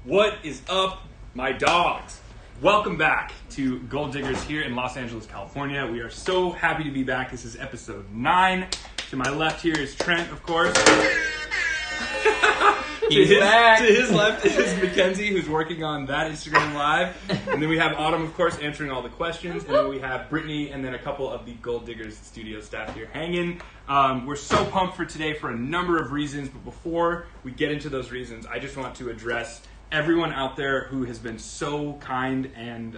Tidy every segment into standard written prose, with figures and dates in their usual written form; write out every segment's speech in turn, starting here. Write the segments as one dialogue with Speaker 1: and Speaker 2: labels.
Speaker 1: What is up, my dogs? Welcome back to Gold Diggers here in Los Angeles, California. We are so happy to be back. This is episode 9. To my left here is Trent, of course.
Speaker 2: He's back.
Speaker 1: To his left is Mackenzie, who's working on that Instagram Live. And then we have Autumn, of course, answering all the questions. And then we have Brittany and then a couple of the Gold Diggers studio staff here hanging. We're so pumped for today for a number of reasons. But before we get into those reasons, I just want to address everyone out there who has been so kind and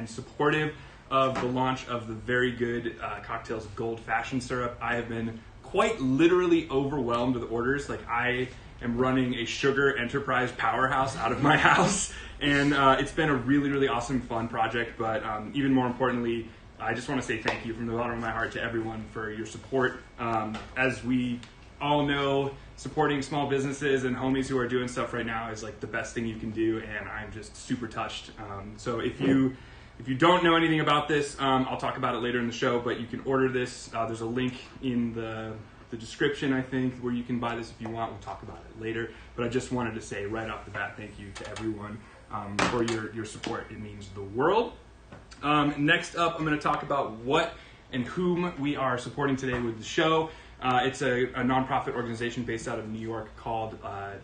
Speaker 1: supportive of the launch of the very good Cocktails Gold Fashion Syrup. I have been quite literally overwhelmed with orders. Like, I am running a sugar enterprise powerhouse out of my house, and it's been a really, really awesome, fun project. But even more importantly, I just want to say thank you from the bottom of my heart to everyone for your support. As we all know, supporting small businesses and homies who are doing stuff right now is like the best thing you can do, and I'm just super touched. So if you don't know anything about this, I'll talk about it later in the show, but you can order this. There's a link in the description, I think, where you can buy this if you want. We'll talk about it later, but I just wanted to say right off the bat, thank you to everyone for your support. It means the world. Next up, I'm going to talk about what and whom we are supporting today with the show. It's a nonprofit organization based out of New York called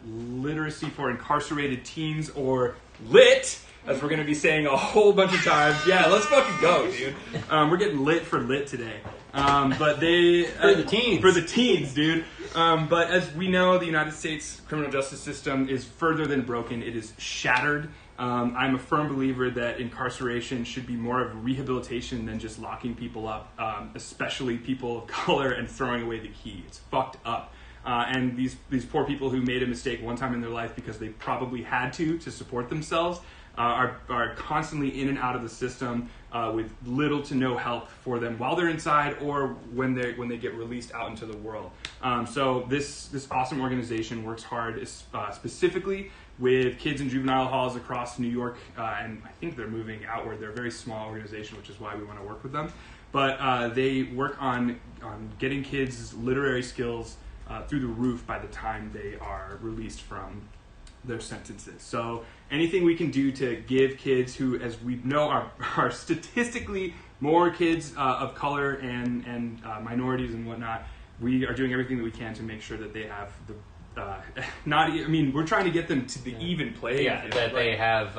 Speaker 1: Literacy for Incarcerated Teens, or LIT, as we're going to be saying a whole bunch of times. Yeah, let's fucking go, dude. We're getting lit for lit today. But they...
Speaker 2: for the teens.
Speaker 1: For the teens, dude. But as we know, the United States criminal justice system is further than broken. It is shattered. I'm a firm believer that incarceration should be more of rehabilitation than just locking people up, especially people of color, and throwing away the key. It's fucked up. And these poor people who made a mistake one time in their life because they probably had to support themselves are constantly in and out of the system with little to no help for them while they're inside or when they get released out into the world. So this awesome organization works hard specifically with kids in juvenile halls across New York, and I think they're moving outward. They're a very small organization, which is why we want to work with them. But they work on getting kids' literary skills through the roof by the time they are released from their sentences. So anything we can do to give kids who, as we know, are statistically more kids of color and minorities and whatnot, we are doing everything that we can to make sure that they have the we're trying to get them to the even playing field,
Speaker 2: that they have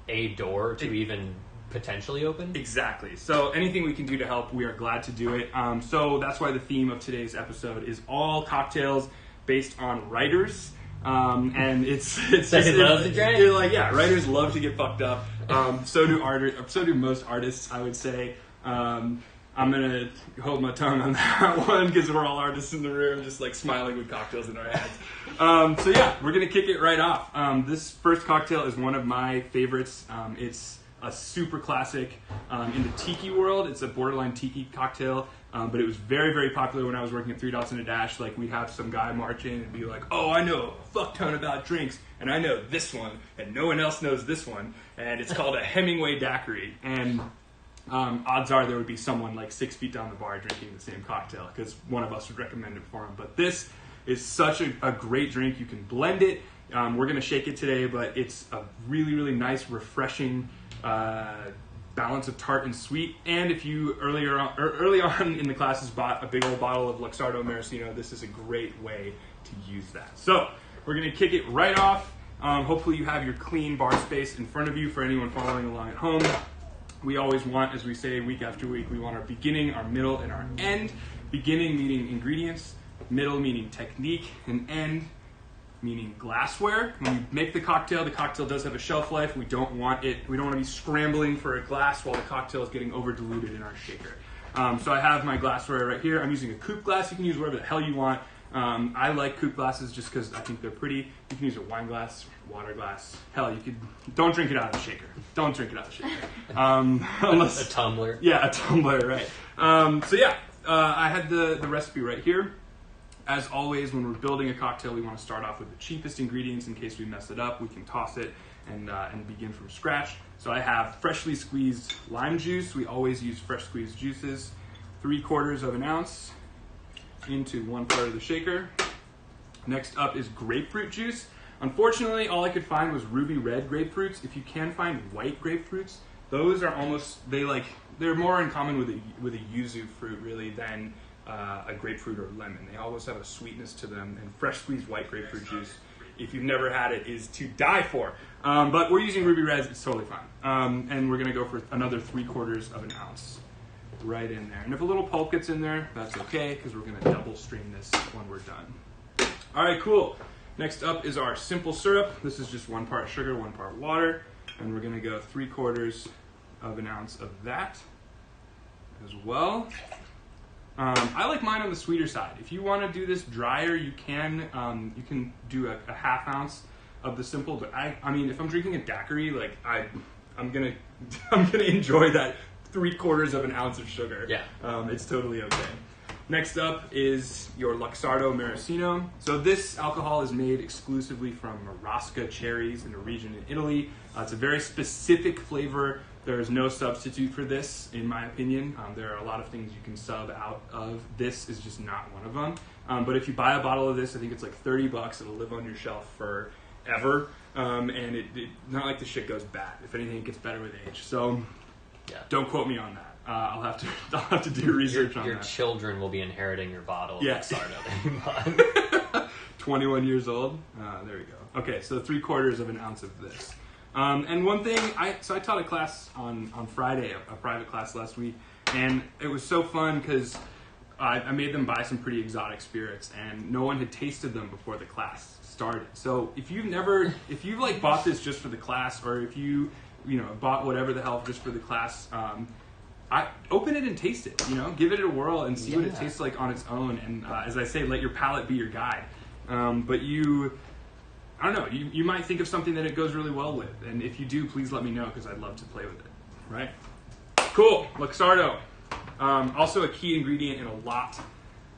Speaker 2: a door to even potentially open.
Speaker 1: Exactly. So anything we can do to help, we are glad to do it. So that's why the theme of today's episode is all cocktails based on writers. And it's
Speaker 2: they love to drink.
Speaker 1: You're like, yeah, writers love to get fucked up. So do most artists, I would say. I'm gonna hold my tongue on that one because we're all artists in the room, just like smiling with cocktails in our hands. So yeah, we're gonna kick it right off. This first cocktail is one of my favorites. It's a super classic in the tiki world. It's a borderline tiki cocktail, but it was very, very popular when I was working at 3 Dots and a Dash. Like, we'd have some guy march in and be like, oh, I know a fuck ton about drinks, and I know this one, and no one else knows this one, and it's called a Hemingway daiquiri. And odds are there would be someone like 6 feet down the bar drinking the same cocktail because one of us would recommend it for him. But this is such a great drink. You can blend it. We're going to shake it today, but it's a really, really nice, refreshing balance of tart and sweet. And if you early on in the classes bought a big old bottle of Luxardo Maraschino, this is a great way to use that. So we're going to kick it right off. Hopefully you have your clean bar space in front of you for anyone following along at home. We always want, as we say week after week, we want our beginning, our middle, and our end. Beginning meaning ingredients, middle meaning technique, and end meaning glassware. When we make the cocktail does have a shelf life. We don't want to be scrambling for a glass while the cocktail is getting over diluted in our shaker. So I have my glassware right here. I'm using a coupe glass. You can use whatever the hell you want. I like coupe glasses just because I think they're pretty. You can use a wine glass, water glass. Hell, you could. Don't drink it out of the shaker. Don't drink it out of the shaker. Unless
Speaker 2: a tumbler.
Speaker 1: Yeah, a tumbler, right. I had the recipe right here. As always, when we're building a cocktail, we want to start off with the cheapest ingredients in case we mess it up. We can toss it and begin from scratch. So I have freshly squeezed lime juice. We always use fresh squeezed juices. 3/4 of an ounce into one part of the shaker. Next up is grapefruit juice. Unfortunately, all I could find was ruby red grapefruits. If you can find white grapefruits, those are almost, they're more in common with a yuzu fruit really than a grapefruit or lemon. They always have a sweetness to them, and fresh squeezed white grapefruit juice, if you've never had it, is to die for. But we're using ruby reds, it's totally fine. And we're gonna go for another 3/4 of an ounce right in there. And if a little pulp gets in there, that's okay, because we're gonna double stream this when we're done. All right, cool. Next up is our simple syrup. This is just 1 part sugar, 1 part water. And we're gonna go 3/4 of an ounce of that as well. I like mine on the sweeter side. If you want to do this drier, you can do a 1/2 ounce of the simple. But I mean, if I'm drinking a daiquiri, like I'm gonna enjoy that 3/4 of an ounce of sugar.
Speaker 2: Yeah,
Speaker 1: it's totally okay. Next up is your Luxardo Maraschino. So this alcohol is made exclusively from Marasca cherries in a region in Italy. It's a very specific flavor. There is no substitute for this, in my opinion. There are a lot of things you can sub out of. This is just not one of them. But if you buy a bottle of this, I think it's like $30. It'll live on your shelf forever. And it not like the shit goes bad. If anything, it gets better with age. So don't quote me on that. I'll have to do research on that.
Speaker 2: Your children will be inheriting your bottle of Luxardo that you bought.
Speaker 1: 21 years old. There we go. Okay, so 3/4 of an ounce of this. And one thing, I taught a class on Friday, a private class last week, and it was so fun because I made them buy some pretty exotic spirits, and no one had tasted them before the class started. So if you've like bought this just for the class, or if you bought whatever the hell just for the class, I open it and taste it. Give it a whirl and see what it tastes like on its own. And as I say, let your palate be your guide. But I don't know, you might think of something that it goes really well with. And if you do, please let me know, because I'd love to play with it. Right? Cool. Luxardo. Also a key ingredient in a lot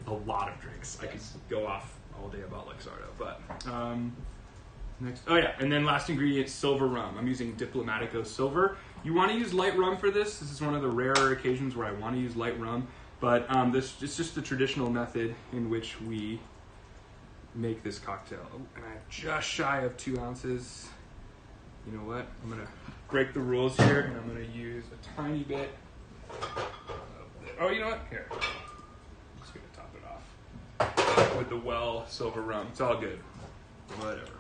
Speaker 1: of drinks. I could go off all day about Luxardo. But next, and then last ingredient, silver rum. I'm using Diplomatico Silver. You want to use light rum for this. This is one of the rarer occasions where I want to use light rum. But this is just the traditional method in which we make this cocktail. And I'm just shy of 2 ounces. You know what? I'm going to break the rules here, and I'm going to use a tiny bit. You know what? Here. I'm just going to top it off with the silver rum. It's all good. Whatever.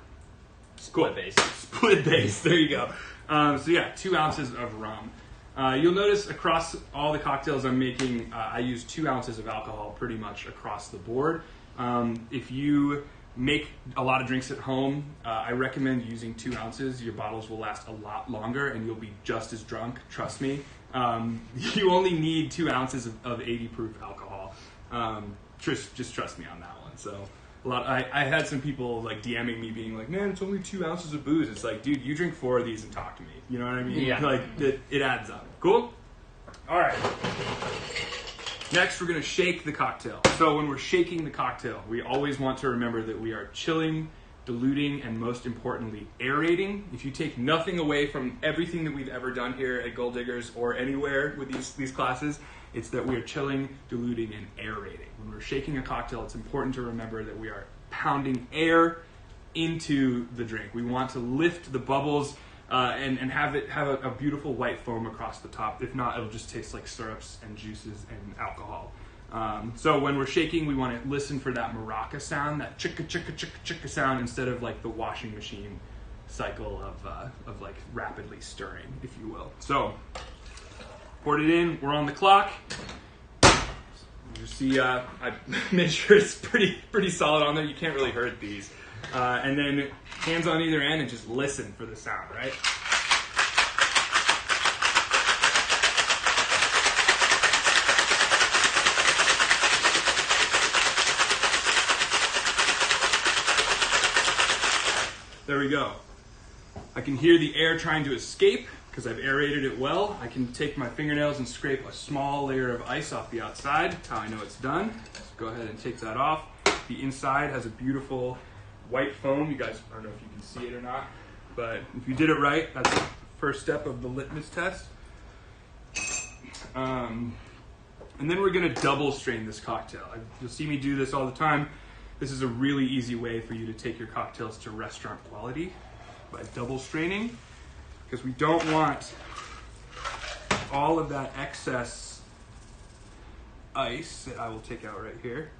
Speaker 2: Split base.
Speaker 1: Split base. There you go. 2 ounces of rum. You'll notice across all the cocktails I'm making, I use 2 ounces of alcohol pretty much across the board. If you make a lot of drinks at home, I recommend using 2 ounces. Your bottles will last a lot longer, and you'll be just as drunk. Trust me. You only need 2 ounces of 80 proof alcohol. Just trust me on that one. So I had some people like DMing me being like, man, it's only 2 ounces of booze. It's like, dude, you drink 4 of these and talk to me. You know what I mean?
Speaker 2: Yeah.
Speaker 1: Like it adds up. Cool? All right. Next, we're going to shake the cocktail. So when we're shaking the cocktail, we always want to remember that we are chilling, diluting, and most importantly, aerating. If you take nothing away from everything that we've ever done here at Gold Diggers or anywhere with these classes, it's that we are chilling, diluting, and aerating. When we're shaking a cocktail, it's important to remember that we are pounding air into the drink. We want to lift the bubbles and have a beautiful white foam across the top. If not, it'll just taste like syrups and juices and alcohol. So when we're shaking, we want to listen for that maraca sound, that chicka chicka chicka chicka sound, instead of like the washing machine cycle of like rapidly stirring, if you will. So poured it in. We're on the clock. You see, I made sure it's pretty solid on there. You can't really hurt these. And then hands on either end and just listen for the sound, right? There we go. I can hear the air trying to escape because I've aerated it well. I can take my fingernails and scrape a small layer of ice off the outside. That's how I know it's done. Let's go ahead and take that off. The inside has a beautiful white foam. You guys, I don't know if you can see it or not, but if you did it right, that's the first step of the litmus test. And then we're going to double strain this cocktail. You'll see me do this all the time. This is a really easy way for you to take your cocktails to restaurant quality by double straining, because we don't want all of that excess ice that I will take out right here.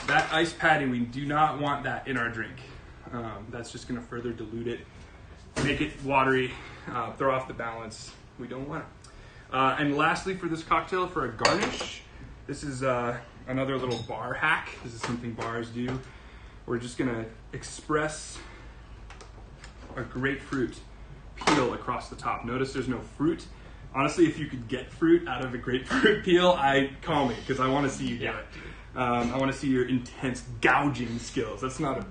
Speaker 1: That ice patty, we do not want that in our drink. That's just going to further dilute it, make it watery, throw off the balance. We don't want it. And lastly, for this cocktail, for a garnish, this is another little bar hack. This is something bars do. We're just going to express a grapefruit peel across the top. Notice there's no fruit. Honestly, if you could get fruit out of a grapefruit peel, call me, because I want to see you do it. I want to see your intense gouging skills. That's not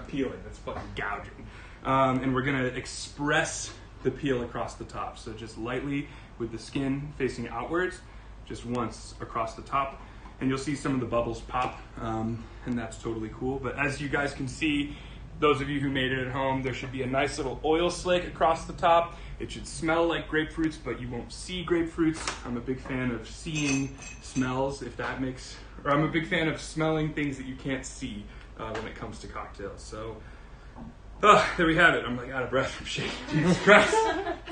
Speaker 1: peeling. That's fucking gouging. And we're gonna express the peel across the top. So just lightly with the skin facing outwards, just once across the top, and you'll see some of the bubbles pop, and that's totally cool. But as you guys can see, those of you who made it at home, there should be a nice little oil slick across the top. It should smell like grapefruits, but you won't see grapefruits. I'm a big fan of seeing smells, I'm a big fan of smelling things that you can't see when it comes to cocktails. So, there we have it. I'm like out of breath from shaking. Jesus Christ.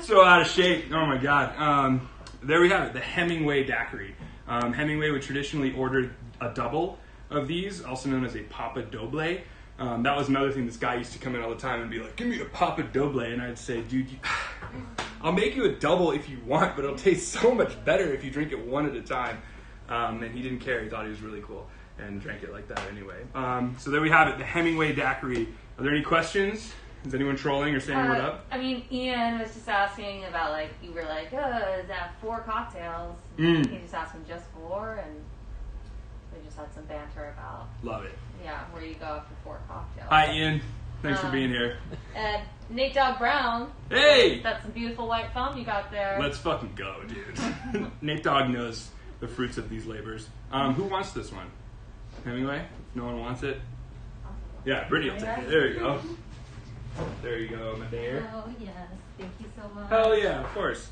Speaker 1: So out of shape. Oh my God. There we have it, the Hemingway daiquiri. Hemingway would traditionally order a double of these, also known as a Papa Doble. That was another thing. This guy used to come in all the time and be like, give me a Papa Doble. And I'd say, dude, I'll make you a double if you want, but it'll taste so much better if you drink it one at a time. And he didn't care. He thought he was really cool and drank it like that anyway. So there we have it, the Hemingway daiquiri. Are there any questions? Is anyone trolling or saying what up?
Speaker 3: I mean, Ian was just asking about, like, you were like, is that 4 cocktails? He just asked him just 4, and we just had some banter about...
Speaker 1: Love it.
Speaker 3: Yeah, where you go after 4 cocktails.
Speaker 1: Hi, Ian. Thanks for being here.
Speaker 3: And Nate Dogg Brown.
Speaker 1: Hey!
Speaker 3: That's some beautiful white foam you got there.
Speaker 1: Let's fucking go, dude. Nate Dogg knows the fruits of these labors. Who wants this one? Hemingway? No one wants it? Yeah, Brittany will take it. There you go. There you go, my dear.
Speaker 3: Oh, yes. Thank you so much.
Speaker 1: Hell yeah, of course.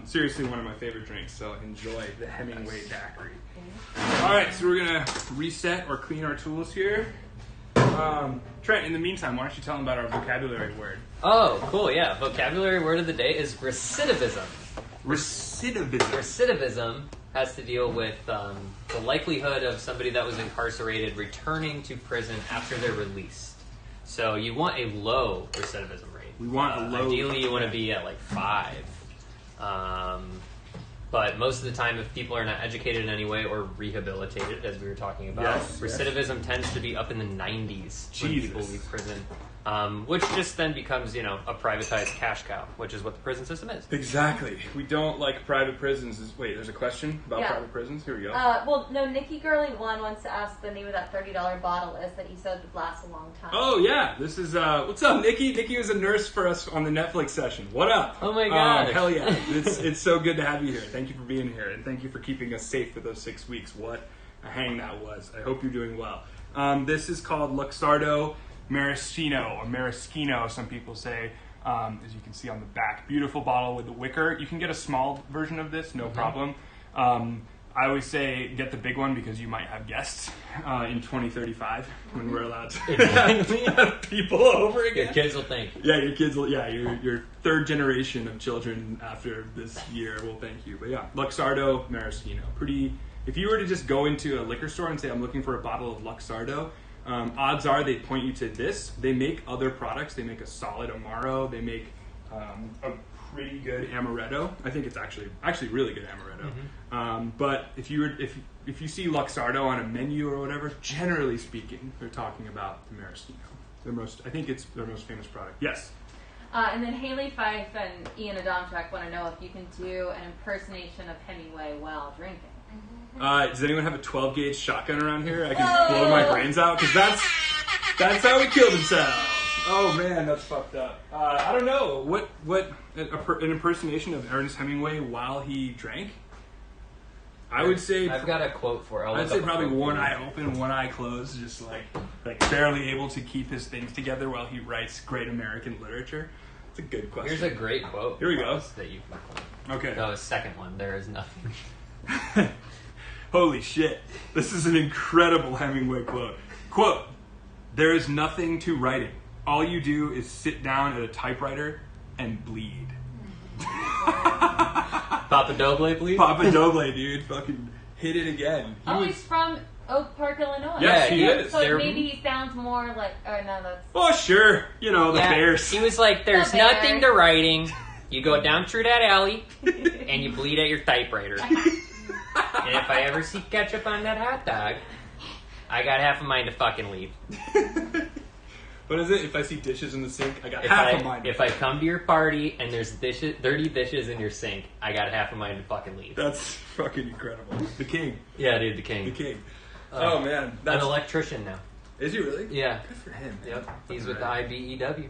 Speaker 1: Seriously, one of my favorite drinks, so enjoy the Hemingway daiquiri. All right, so we're going to reset or clean our tools here. Trent, in the meantime, why don't you tell them about our vocabulary word?
Speaker 2: Oh, cool, yeah. Vocabulary word of the day is recidivism.
Speaker 1: Recidivism.
Speaker 2: Recidivism has to deal with the likelihood of somebody that was incarcerated returning to prison after they're released. So you want a low recidivism rate.
Speaker 1: We want a low.
Speaker 2: Ideally, you want to be at like 5. But most of the time, if people are not educated in any way or rehabilitated, as we were talking about, recidivism tends to be up in the 90s when people leave prison. Which just then becomes, a privatized cash cow, which is what the prison system is.
Speaker 1: Exactly. We don't like private prisons. Wait, there's a question about private prisons? Here we go.
Speaker 3: Well, no, Nikki Gurley 1 wants to ask the name of that $30 bottle is that he said would last a long time.
Speaker 1: Oh, yeah. This is, what's up, Nikki? Nikki was a nurse for us on the Netflix session. What up?
Speaker 2: Oh, my God.
Speaker 1: Hell yeah. It's so good to have you here. Thank you for being here, and thank you for keeping us safe for those 6 weeks. What a hang that was. I hope you're doing well. This is called Luxardo Maraschino, or Maraschino, some people say, as you can see on the back. Beautiful bottle with the wicker. You can get a small version of this, no problem. I always say get the big one because you might have guests in 2035 when we're allowed to have people over again.
Speaker 2: Your kids will thank you.
Speaker 1: Yeah, your kids will, your third generation of children after this year will thank you. But yeah, Luxardo Maraschino. Pretty, if you were to just go into a liquor store and say, I'm looking for a bottle of Luxardo, odds are they'd point you to this. They make other products. They make a solid Amaro. They make a pretty good Amaretto. I think it's actually really good Amaretto. But if you see Luxardo on a menu or whatever, generally speaking, they're talking about the Maraschino. I think it's their most famous product. Yes.
Speaker 3: And then Haley Fife and Ian Adamczak want to know if you can do an impersonation of Hemingway while drinking.
Speaker 1: Does anyone have a 12-gauge shotgun around here? I can blow my brains out, because that's how he killed himself. Oh man, that's fucked up. I don't know what an impersonation of Ernest Hemingway while he drank. I would say
Speaker 2: I've got a quote for.
Speaker 1: I'd say probably one eye open, one eye closed, just like barely able to keep his things together while he writes great American literature. It's a good question.
Speaker 2: Here's a great quote.
Speaker 1: Here we go.
Speaker 2: That you can.
Speaker 1: Okay.
Speaker 2: No, the second one. There is nothing.
Speaker 1: Holy shit! This is an incredible Hemingway quote. Quote, "There is nothing to writing. All you do is sit down at a typewriter and bleed."
Speaker 2: Papa Doble, please.
Speaker 1: Papa Doble, dude. Fucking hit it again.
Speaker 3: He's from Oak Park, Illinois.
Speaker 1: Yes, he is.
Speaker 3: So maybe he sounds more like... Oh, no, that's...
Speaker 1: Oh, sure. You know, the Bears.
Speaker 2: He was like, there's nothing to writing. You go down through that alley, and you bleed at your typewriter. And if I ever see ketchup on that hot dog, I got half a mind to fucking leave.
Speaker 1: What is it? If I see dishes in the sink, I got half a mind.
Speaker 2: If I come to your party and there's dirty dishes in your sink, I got half a mind to fucking leave.
Speaker 1: That's fucking incredible. The king.
Speaker 2: Yeah, dude, the king.
Speaker 1: The king. Oh, man.
Speaker 2: That's an electrician now.
Speaker 1: Is he really?
Speaker 2: Yeah.
Speaker 1: Good for him, man.
Speaker 2: Yep. He's with the IBEW.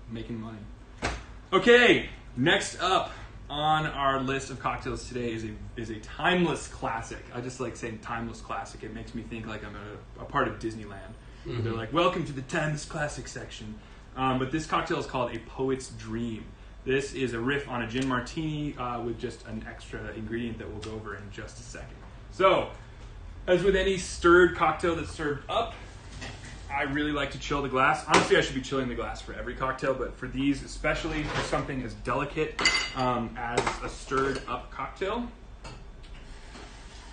Speaker 1: Making money. Okay, next up on our list of cocktails today is a timeless classic. I just like saying timeless classic. It makes me think like I'm a part of Disneyland. Mm-hmm. They're like, welcome to the timeless classic section. But this cocktail is called a Poet's Dream. This is a riff on a gin martini with just an extra ingredient that we'll go over in just a second. So, as with any stirred cocktail that's served up, I really like to chill the glass. Honestly, I should be chilling the glass for every cocktail, but for these, especially for something as delicate as a stirred up cocktail,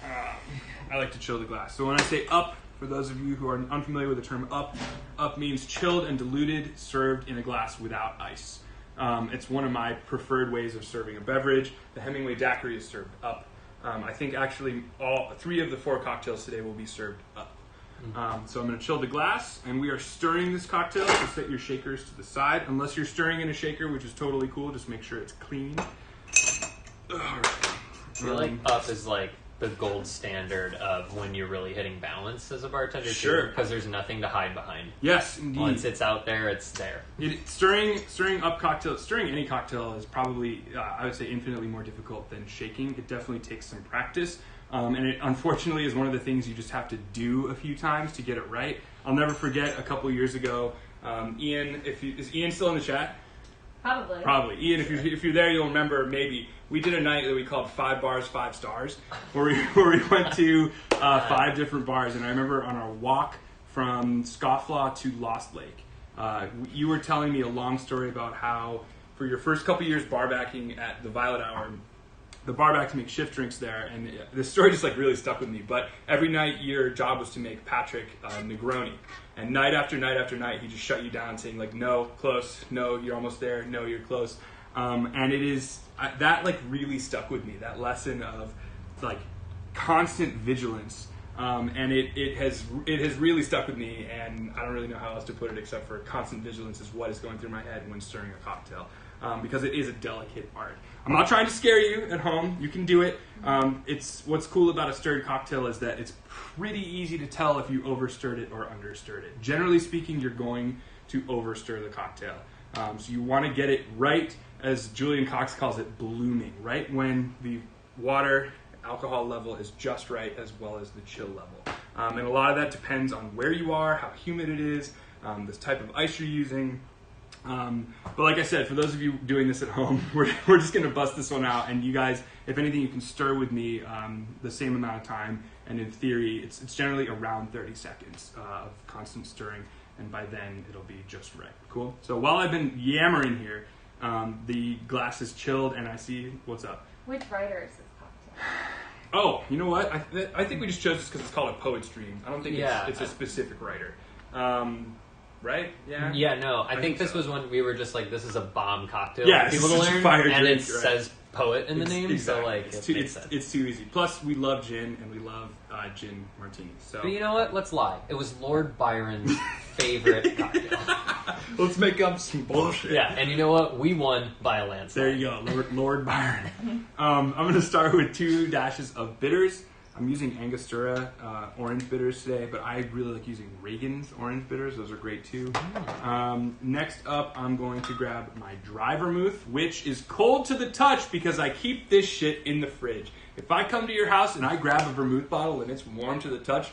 Speaker 1: I like to chill the glass. So when I say up, for those of you who are unfamiliar with the term up means chilled and diluted, served in a glass without ice. It's one of my preferred ways of serving a beverage. The Hemingway Daiquiri is served up. I think actually all 3 of the 4 cocktails today will be served up. So I'm going to chill the glass, and we are stirring this cocktail, so set your shakers to the side. Unless you're stirring in a shaker, which is totally cool, just make sure it's clean.
Speaker 2: I feel like up is like the gold standard of when you're really hitting balance as a bartender,
Speaker 1: sure,
Speaker 2: because there's nothing to hide behind.
Speaker 1: Yes, indeed.
Speaker 2: Once it's out there, it's there.
Speaker 1: Stirring any cocktail is probably, I would say, infinitely more difficult than shaking. It definitely takes some practice. And it unfortunately is one of the things you just have to do a few times to get it right. I'll never forget a couple years ago, Ian, is Ian still in the chat? Probably. Ian, if you're there, you'll remember maybe we did a night that we called 5 Bars, 5 Stars, where we went to 5 different bars. And I remember on our walk from Scofflaw to Lost Lake, you were telling me a long story about how for your first couple years bar backing at the Violet Hour, the bar back to make shift drinks there, and this story just like really stuck with me. But every night your job was to make Patrick Negroni, and night after night after night he just shut you down, saying like, no, close, no, you're almost there, no, you're close. And it is that like really stuck with me, that lesson of like constant vigilance, and it has really stuck with me. And I don't really know how else to put it except for constant vigilance is what is going through my head when stirring a cocktail. Because it is a delicate art. I'm not trying to scare you at home. You can do it. It's what's cool about a stirred cocktail is that it's pretty easy to tell if you overstirred it or understirred it. Generally speaking, you're going to overstir the cocktail. So you want to get it right, as Julian Cox calls it, blooming, right when the water alcohol level is just right, as well as the chill level. And a lot of that depends on where you are, how humid it is, the type of ice you're using. But like I said, for those of you doing this at home, we're just going to bust this one out. And you guys, if anything, you can stir with me the same amount of time. And in theory, it's generally around 30 seconds of constant stirring. And by then, it'll be just right. Cool? So while I've been yammering here, the glass is chilled and I see, what's up?
Speaker 3: Which writer is this cocktail?
Speaker 1: Oh, you know what? I think we just chose this because it's called a Poet's Dream. I don't think it's a specific writer. Right? Yeah.
Speaker 2: Yeah. No. I think this was when we were just like, this is a bomb cocktail.
Speaker 1: Yeah,
Speaker 2: for people to learn,
Speaker 1: fire
Speaker 2: and
Speaker 1: drink,
Speaker 2: it says poet in the name.
Speaker 1: Exactly.
Speaker 2: So like,
Speaker 1: it's too easy. Plus, we love gin and we love gin martinis. So,
Speaker 2: but you know what? Let's lie. It was Lord Byron's favorite cocktail.
Speaker 1: Let's make up some bullshit.
Speaker 2: Yeah, and you know what? We won by a landslide.
Speaker 1: There you go, Lord Byron. I'm going to start with 2 dashes of bitters. I'm using Angostura orange bitters today, but I really like using Reagan's orange bitters. Those are great too. Next up, I'm going to grab my dry vermouth, which is cold to the touch because I keep this shit in the fridge. If I come to your house and I grab a vermouth bottle and it's warm to the touch,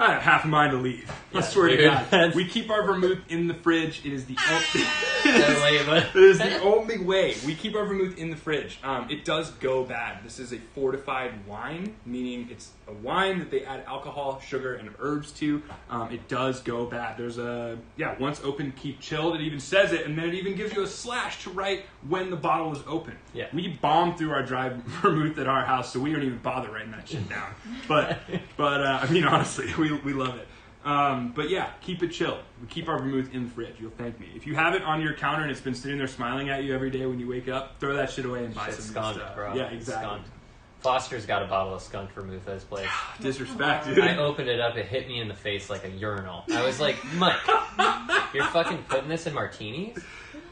Speaker 1: I have half a mind to leave. I swear to God. We keep our vermouth in the fridge. It is the only way. We keep our vermouth in the fridge. It does go bad. This is a fortified wine, meaning it's a wine that they add alcohol, sugar, and herbs to, it does go bad. There's once open, keep chilled. It even says it, and then it even gives you a slash to write when the bottle is open.
Speaker 2: Yeah.
Speaker 1: We bomb through our dry vermouth at our house, so we don't even bother writing that shit down. But I mean, honestly, we love it. But yeah, keep it chilled. We keep our vermouth in the fridge. You'll thank me. If you have it on your counter and it's been sitting there smiling at you every day when you wake up, throw that shit away and buy some
Speaker 2: skunk,
Speaker 1: stuff.
Speaker 2: bro.
Speaker 1: Yeah, exactly.
Speaker 2: Skunk. Foster's got a bottle of skunk vermouth at his place.
Speaker 1: Disrespect, dude.
Speaker 2: I opened it up, it hit me in the face like a urinal. I was like, Mike, you're fucking putting this in martinis?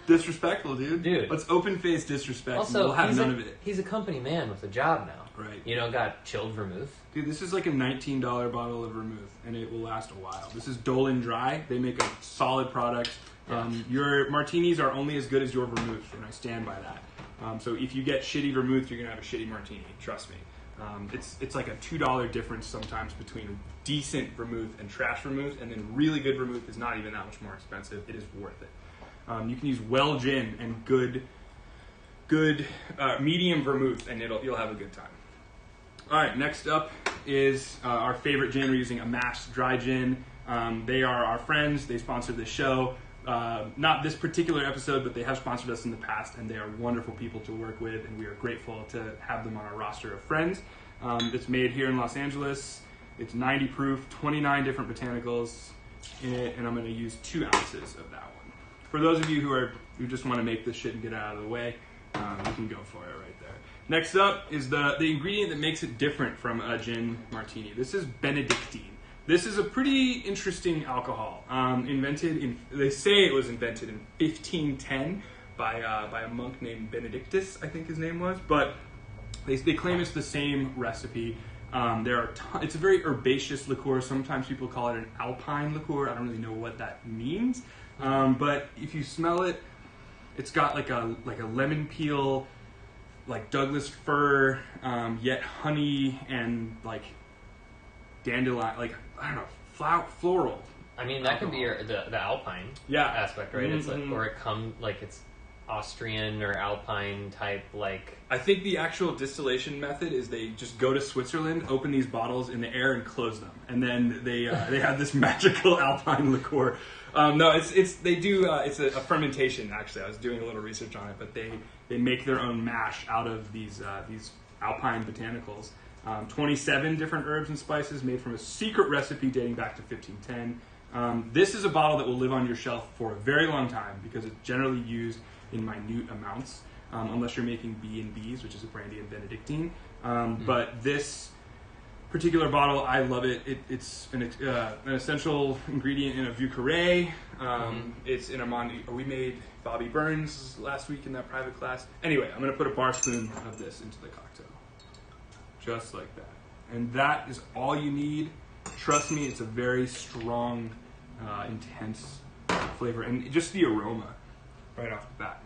Speaker 1: Disrespectful, dude.
Speaker 2: Dude.
Speaker 1: Let's open-face disrespect
Speaker 2: Also,
Speaker 1: and we'll have none of it.
Speaker 2: He's a company man with a job now.
Speaker 1: Right.
Speaker 2: You know, got chilled vermouth.
Speaker 1: Dude, this is like a $19 bottle of vermouth, and it will last a while. This is Dolan Dry. They make a solid product.
Speaker 2: Yeah.
Speaker 1: Your martinis are only as good as your vermouth, and I stand by that. So if you get shitty vermouth, you're going to have a shitty martini. Trust me. It's like a $2 difference sometimes between decent vermouth and trash vermouth, and then really good vermouth is not even that much more expensive. It is worth it. You can use well gin and good medium vermouth, and you'll have a good time. All right, next up is our favorite gin. We're using Amash Dry Gin. They are our friends. They sponsor this show. Not this particular episode, but they have sponsored us in the past, and they are wonderful people to work with, and we are grateful to have them on our roster of friends. It's made here in Los Angeles. It's 90 proof, 29 different botanicals in it, and I'm going to use 2 ounces of that one. For those of you who just want to make this shit and get it out of the way, you can go for it right there. Next up is the ingredient that makes it different from a gin martini. This is Benedictine. This is a pretty interesting alcohol. They say it was invented in 1510 by a monk named Benedictus, I think his name was. But they claim it's the same recipe. It's a very herbaceous liqueur. Sometimes people call it an alpine liqueur. I don't really know what that means. But if you smell it, it's got like a lemon peel, like Douglas fir, yet honey and like dandelion, like I don't know, floral.
Speaker 2: I mean, that could be the alpine aspect, right?
Speaker 1: Mm-hmm.
Speaker 2: It's like, or it comes like it's Austrian or alpine type, like.
Speaker 1: I think the actual distillation method is they just go to Switzerland, open these bottles in the air, and close them, and then they have this magical alpine liqueur. No, it's a fermentation. Actually, I was doing a little research on it, but they make their own mash out of these alpine botanicals. 27 different herbs and spices made from a secret recipe dating back to 1510. This is a bottle that will live on your shelf for a very long time because it's generally used in minute amounts, unless you're making B&Bs, which is a brandy and Benedictine. But this particular bottle, I love it. It's an essential ingredient in a Vieux Carré. It's in a Monty. We made Bobby Burns last week in that private class. Anyway, I'm going to put a bar spoon of this into the cocktail. Just like that. And that is all you need. Trust me, it's a very strong, intense flavor. And just the aroma right off the bat.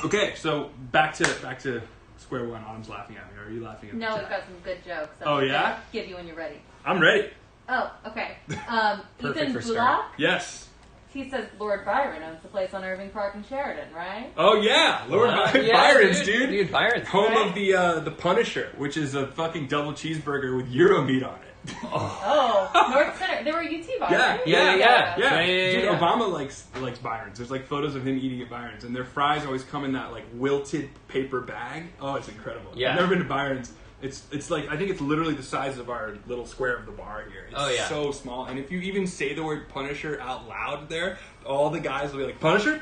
Speaker 1: Okay, so back to square one. Autumn's laughing at me. Are you laughing at me?
Speaker 3: No, we've got some good jokes.
Speaker 1: Oh, yeah?
Speaker 3: Give you when you're ready.
Speaker 1: I'm ready.
Speaker 3: Oh, okay.
Speaker 2: Perfect
Speaker 3: Ethan
Speaker 2: for
Speaker 3: Block,
Speaker 1: Yes.
Speaker 3: he says Lord Byron owns the place on Irving Park in Sheridan, right?
Speaker 1: Oh, yeah. Lord
Speaker 2: Yeah,
Speaker 1: Byron's, dude.
Speaker 2: Dude, Byron's.
Speaker 1: Home
Speaker 3: Right?
Speaker 1: of the Punisher, which is a fucking double cheeseburger with Euro meat on it.
Speaker 3: Oh, North Center. They were UT bars.
Speaker 1: Yeah,
Speaker 3: right?
Speaker 2: Yeah.
Speaker 1: Yeah. Dude,
Speaker 2: Yeah.
Speaker 1: Obama likes Byron's. There's like photos of him eating at Byron's, and their fries always come in that like wilted paper bag. Oh, it's incredible.
Speaker 2: Yeah.
Speaker 1: I've never been to Byron's. It's like I think it's literally the size of our little square of the bar here. It's so small, and if you even say the word Punisher out loud there, all the guys will be like, Punisher?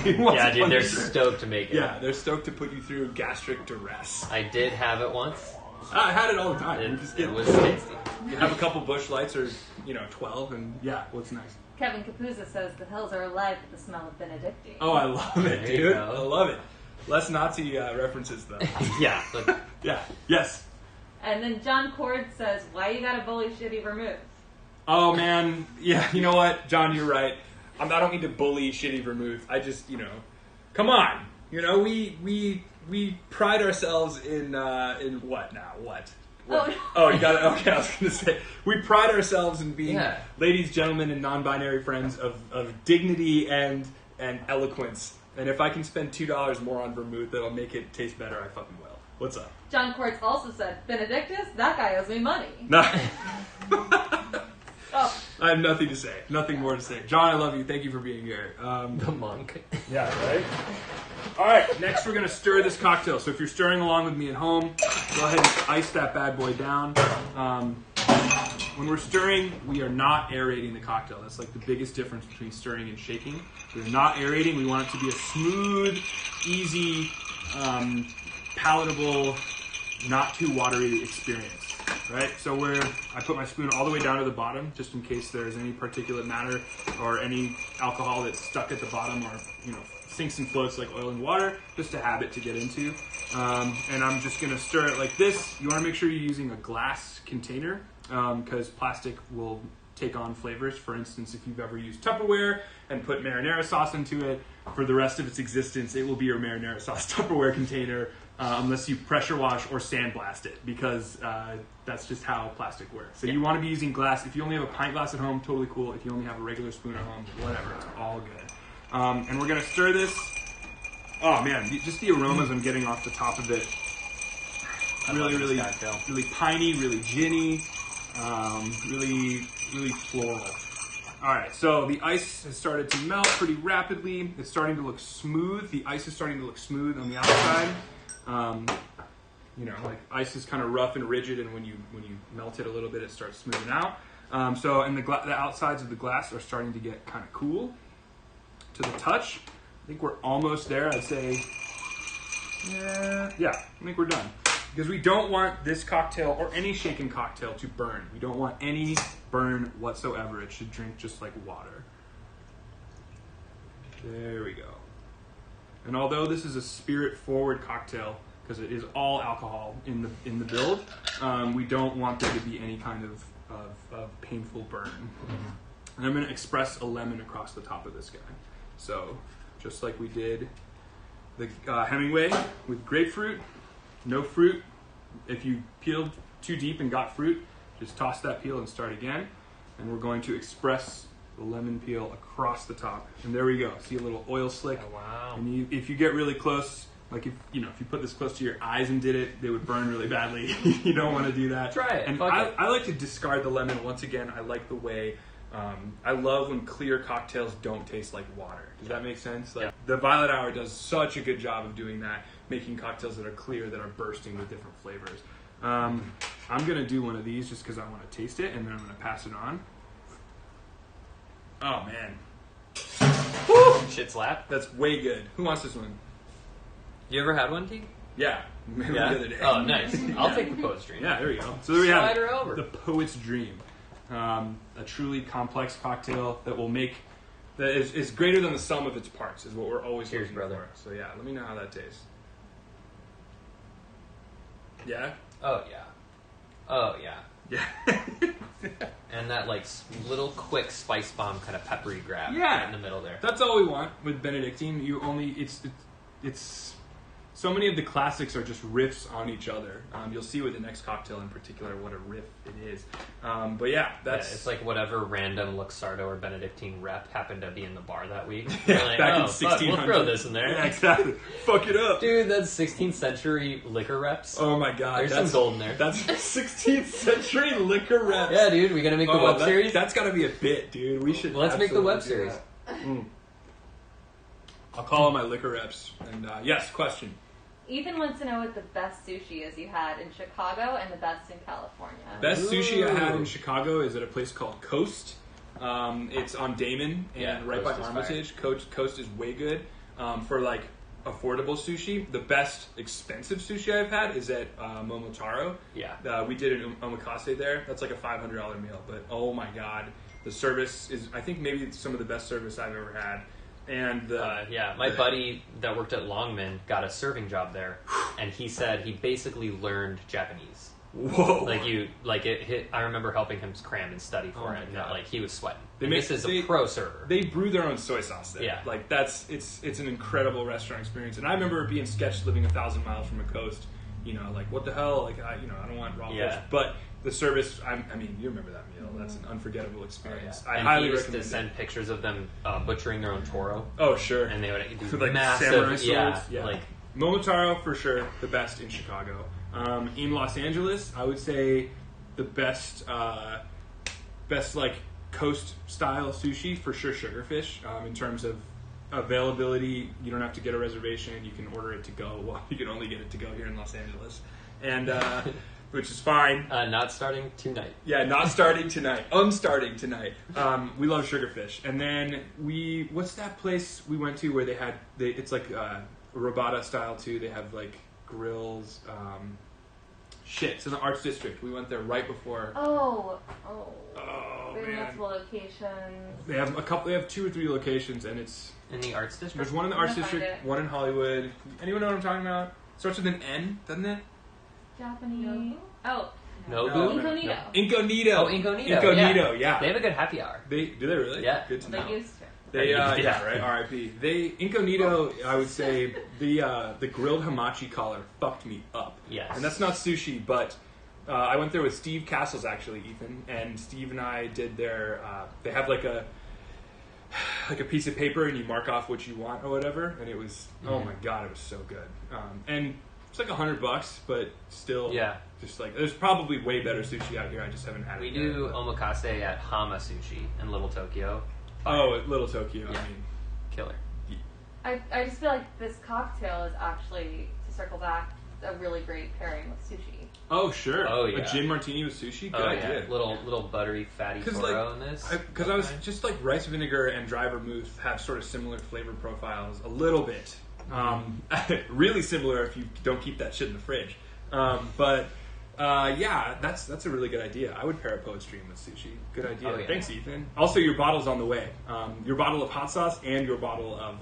Speaker 2: Yeah, dude, they're stoked to make it.
Speaker 1: Yeah, they're stoked to put you through gastric duress.
Speaker 2: I did have it once.
Speaker 1: I had it all the time.
Speaker 2: It was tasty.
Speaker 1: You have a couple Busch Lights or 12, and yeah, what's nice.
Speaker 3: Kevin Capuzza says the hills are alive with the smell of Benedictine.
Speaker 1: Oh, I love it,
Speaker 2: There you
Speaker 1: dude.
Speaker 2: go.
Speaker 1: I love it. Less Nazi references, though.
Speaker 2: Yeah. But
Speaker 1: Yeah. Yes.
Speaker 3: And then John Cord says, why you gotta bully shitty vermouth?
Speaker 1: Oh, man. Yeah, you know what? John, you're right. I don't mean to bully shitty vermouth. I just, come on. We pride ourselves in what now? What? Oh, you got it. Okay, I was going to say we pride ourselves in being ladies, gentlemen, and non-binary friends of dignity and eloquence. And if I can spend $2 more on vermouth, that'll make it taste better. I fucking will. What's up?
Speaker 3: John Quartz also said, Benedictus, that guy owes me money.
Speaker 1: No.
Speaker 3: Oh.
Speaker 1: I have nothing to say. Nothing more to say. John, I love you. Thank you for being here.
Speaker 2: The monk.
Speaker 1: Yeah, right? All right, next we're going to stir this cocktail. So if you're stirring along with me at home, go ahead and ice that bad boy down. When we're stirring, we are not aerating the cocktail. That's like the biggest difference between stirring and shaking. We're not aerating. We want it to be a smooth, easy, palatable, not too watery experience. Right, so I put my spoon all the way down to the bottom, just in case there's any particulate matter or any alcohol that's stuck at the bottom, or sinks and floats like oil and water, just a habit to get into. And I'm just going to stir it like this. You want to make sure you're using a glass container, because plastic will take on flavors. For instance, if you've ever used Tupperware and put marinara sauce into it, for the rest of its existence, it will be your marinara sauce Tupperware container, unless you pressure wash or sandblast it, because that's just how plastic works. So you want to be using glass. If you only have a pint glass at home, totally cool. If you only have a regular spoon at home, whatever, it's all good. And we're going to stir this. Oh man, just the aromas I'm getting off the top of it. Really piney, really ginny, really floral. All right, so the ice has started to melt pretty rapidly. It's starting to look smooth. The ice is starting to look smooth on the outside. Like ice is kind of rough and rigid, and when you melt it a little bit, it starts smoothing out. And the outsides of the glass are starting to get kind of cool to the touch. I think we're almost there. I'd say, I think we're done. Because we don't want this cocktail or any shaken cocktail to burn. We don't want any burn whatsoever. It should drink just like water. There we go. And although this is a spirit-forward cocktail, because it is all alcohol in the build, we don't want there to be any kind of painful burn. And I'm going to express a lemon across the top of this guy. So just like we did the Hemingway with grapefruit, no fruit. If you peeled too deep and got fruit, just toss that peel and start again. And we're going to express the lemon peel across the top. And there we go. See a little oil slick.
Speaker 2: Oh, wow.
Speaker 1: And if you get really close, like if you put this close to your eyes and did it, they would burn really badly. You don't want to do that.
Speaker 2: Try it.
Speaker 1: And I like to discard the lemon. Once again, I like the way, I love when clear cocktails don't taste like water. Does that make sense? Like the Violet Hour does such a good job of doing that, making cocktails that are clear, that are bursting with different flavors. I'm going to do one of these just because I want to taste it, and then I'm going to pass it on. Oh, man.
Speaker 2: Woo! Shit slap.
Speaker 1: That's way good. Who wants this one?
Speaker 2: You ever had one, T?
Speaker 1: Yeah.
Speaker 2: Yeah?
Speaker 1: The other day.
Speaker 2: Oh, nice. I'll take the Poet's Dream.
Speaker 1: Yeah, there we go. So there we have
Speaker 2: Slide her over.
Speaker 1: the Poet's Dream. A truly complex cocktail that will make... that is greater than the sum of its parts, is what we're always
Speaker 2: Cheers,
Speaker 1: looking
Speaker 2: brother.
Speaker 1: for. So yeah, let me know how that tastes. Yeah?
Speaker 2: Oh, yeah. Oh, yeah.
Speaker 1: Yeah.
Speaker 2: And that, little quick spice bomb kind of peppery grab
Speaker 1: Yeah.
Speaker 2: right in the middle there.
Speaker 1: That's all we want with Benedictine. It's so many of the classics are just riffs on each other. You'll see with the next cocktail in particular what a riff it is. But yeah, that's...
Speaker 2: Yeah, it's like whatever random Luxardo or Benedictine rep happened to be in the bar that week.
Speaker 1: Yeah,
Speaker 2: like,
Speaker 1: back in
Speaker 2: fuck,
Speaker 1: 1600.
Speaker 2: we'll throw this in there.
Speaker 1: Yeah, exactly. Fuck it up.
Speaker 2: Dude, that's 16th century liquor reps.
Speaker 1: Oh my god.
Speaker 2: There's some gold in there.
Speaker 1: That's 16th century liquor reps.
Speaker 2: Yeah, dude, we gonna make the web series?
Speaker 1: That's gotta be a bit, dude. We should...
Speaker 2: Let's make the web
Speaker 1: absolutely
Speaker 2: series.
Speaker 1: I'll call on my liquor reps. And yes, question.
Speaker 3: Ethan wants to know what the best sushi is you had in Chicago and the best in California.
Speaker 1: Best sushi I had in Chicago is at a place called Coast. It's on Damon and right by Armitage. Coast is way good. For affordable sushi, the best expensive sushi I've had is at Momotaro.
Speaker 2: Yeah.
Speaker 1: We did an omakase there. That's like a $500 meal, but oh my god, the service is, I think, maybe some of the best service I've ever had. And
Speaker 2: my buddy that worked at Longman got a serving job there, and he said he basically learned Japanese.
Speaker 1: Whoa!
Speaker 2: I remember helping him cram and study for it, and he was sweating. This is a pro server.
Speaker 1: They brew their own soy sauce there.
Speaker 2: Yeah,
Speaker 1: it's an incredible restaurant experience. And I remember being sketched living 1,000 miles from a coast. What the hell? I don't want raw fish, but the service. I mean, you remember that meal? That's an unforgettable experience.
Speaker 2: I highly recommend. To send pictures of them butchering their own toro.
Speaker 1: Oh sure.
Speaker 2: And they would do
Speaker 1: massive,
Speaker 2: massive,
Speaker 1: samurai swords. Momotaro for sure, the best in Chicago. In Los Angeles, I would say the best like coast style sushi for sure. Sugarfish. In terms of availability, you don't have to get a reservation. You can order it to go. Well, you can only get it to go here in Los Angeles, and which is fine.
Speaker 2: Not starting tonight.
Speaker 1: Yeah, not starting tonight. Starting tonight. We love Sugarfish, and then what's that place we went to where it's like Robata style too. They have like grills. It's in the Arts District. We went there right before.
Speaker 3: Oh,
Speaker 1: man.
Speaker 3: multiple locations.
Speaker 1: They have a couple. They have 2 or 3 locations, and it's
Speaker 2: in the Arts District.
Speaker 1: There's one in the Arts District, one in Hollywood. Anyone know what I'm talking about? Starts with an N, doesn't it?
Speaker 3: Japanese. Oh.
Speaker 2: Nobu?
Speaker 3: Incognito.
Speaker 1: Incognito.
Speaker 2: Oh, Incognito.
Speaker 1: Incognito, yeah.
Speaker 2: They have a good happy hour.
Speaker 1: Do they really?
Speaker 2: Yeah.
Speaker 1: Good to know.
Speaker 3: They used to.
Speaker 1: Yeah, right. R.I.P. Incognito. I would say the grilled hamachi collar fucked me up.
Speaker 2: Yes.
Speaker 1: And that's not sushi, but I went there with Steve Castles actually, Ethan, and Steve and I did their. They have like a piece of paper and you mark off what you want or whatever, and it was oh my god, it was so good. And it's like $100, but still, just like there's probably way better sushi out here. I just haven't had it.
Speaker 2: We do omakase at Hama Sushi in Little Tokyo.
Speaker 1: Oh, Little Tokyo.
Speaker 2: Yeah.
Speaker 1: I mean,
Speaker 2: killer.
Speaker 3: I just feel like this cocktail is actually, to circle back, a really great pairing with sushi.
Speaker 1: Oh sure.
Speaker 2: Oh yeah.
Speaker 1: A gin martini with sushi. Good idea.
Speaker 2: Little buttery fatty toro in this.
Speaker 1: Because I was just like rice vinegar and dry vermouth have sort of similar flavor profiles a little bit. Really similar if you don't keep that shit in the fridge. Yeah, that's a really good idea. I would pair a poet stream with sushi. Good idea.
Speaker 2: Oh, yeah.
Speaker 1: Thanks, Ethan. Also, your bottle's on the way. Your bottle of hot sauce and your bottle of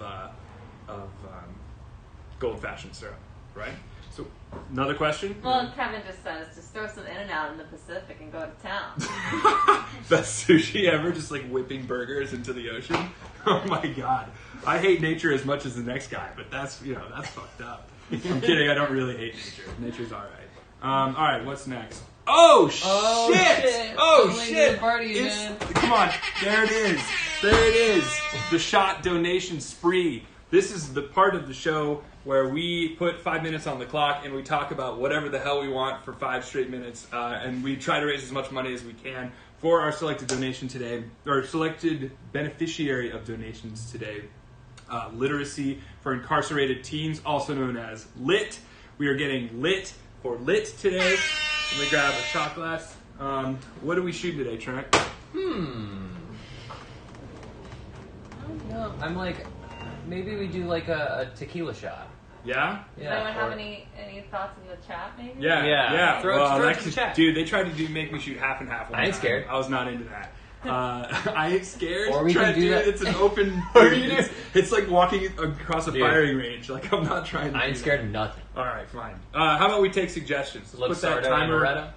Speaker 1: gold fashioned syrup, right? So, another question?
Speaker 3: Well, Kevin just says, just throw some In-N-Out in the Pacific and go to town.
Speaker 1: Best sushi ever, just like whipping burgers into the ocean. Oh my god. I hate nature as much as the next guy, but that's fucked up. I'm kidding, I don't really hate nature. Nature's alright. Alright, what's next? Oh shit! Oh shit! Come on, there it is. There it is. The shot donation spree. This is the part of the show where we put 5 minutes on the clock and we talk about whatever the hell we want for 5 straight minutes, and we try to raise as much money as we can for our selected donation today, or selected beneficiary of donations today. Literacy for incarcerated teens, also known as LIT. We are getting lit for lit today. Let me grab a shot glass. What are we shooting today, Trent?
Speaker 2: I don't know. I'm like, maybe we do like a tequila shot.
Speaker 1: Yeah?
Speaker 3: Does anyone have any thoughts in the chat, maybe?
Speaker 1: Yeah.
Speaker 2: Throw it in the chat.
Speaker 1: Dude, they tried to make me shoot half and half.
Speaker 2: I ain't scared.
Speaker 1: I was not into that. I ain't scared.
Speaker 2: Or we can do that.
Speaker 1: It's an open. It's like walking across a firing range. Like I'm not trying to.
Speaker 2: I ain't scared of nothing.
Speaker 1: All right, fine. How about we take suggestions? Let's put that timer on.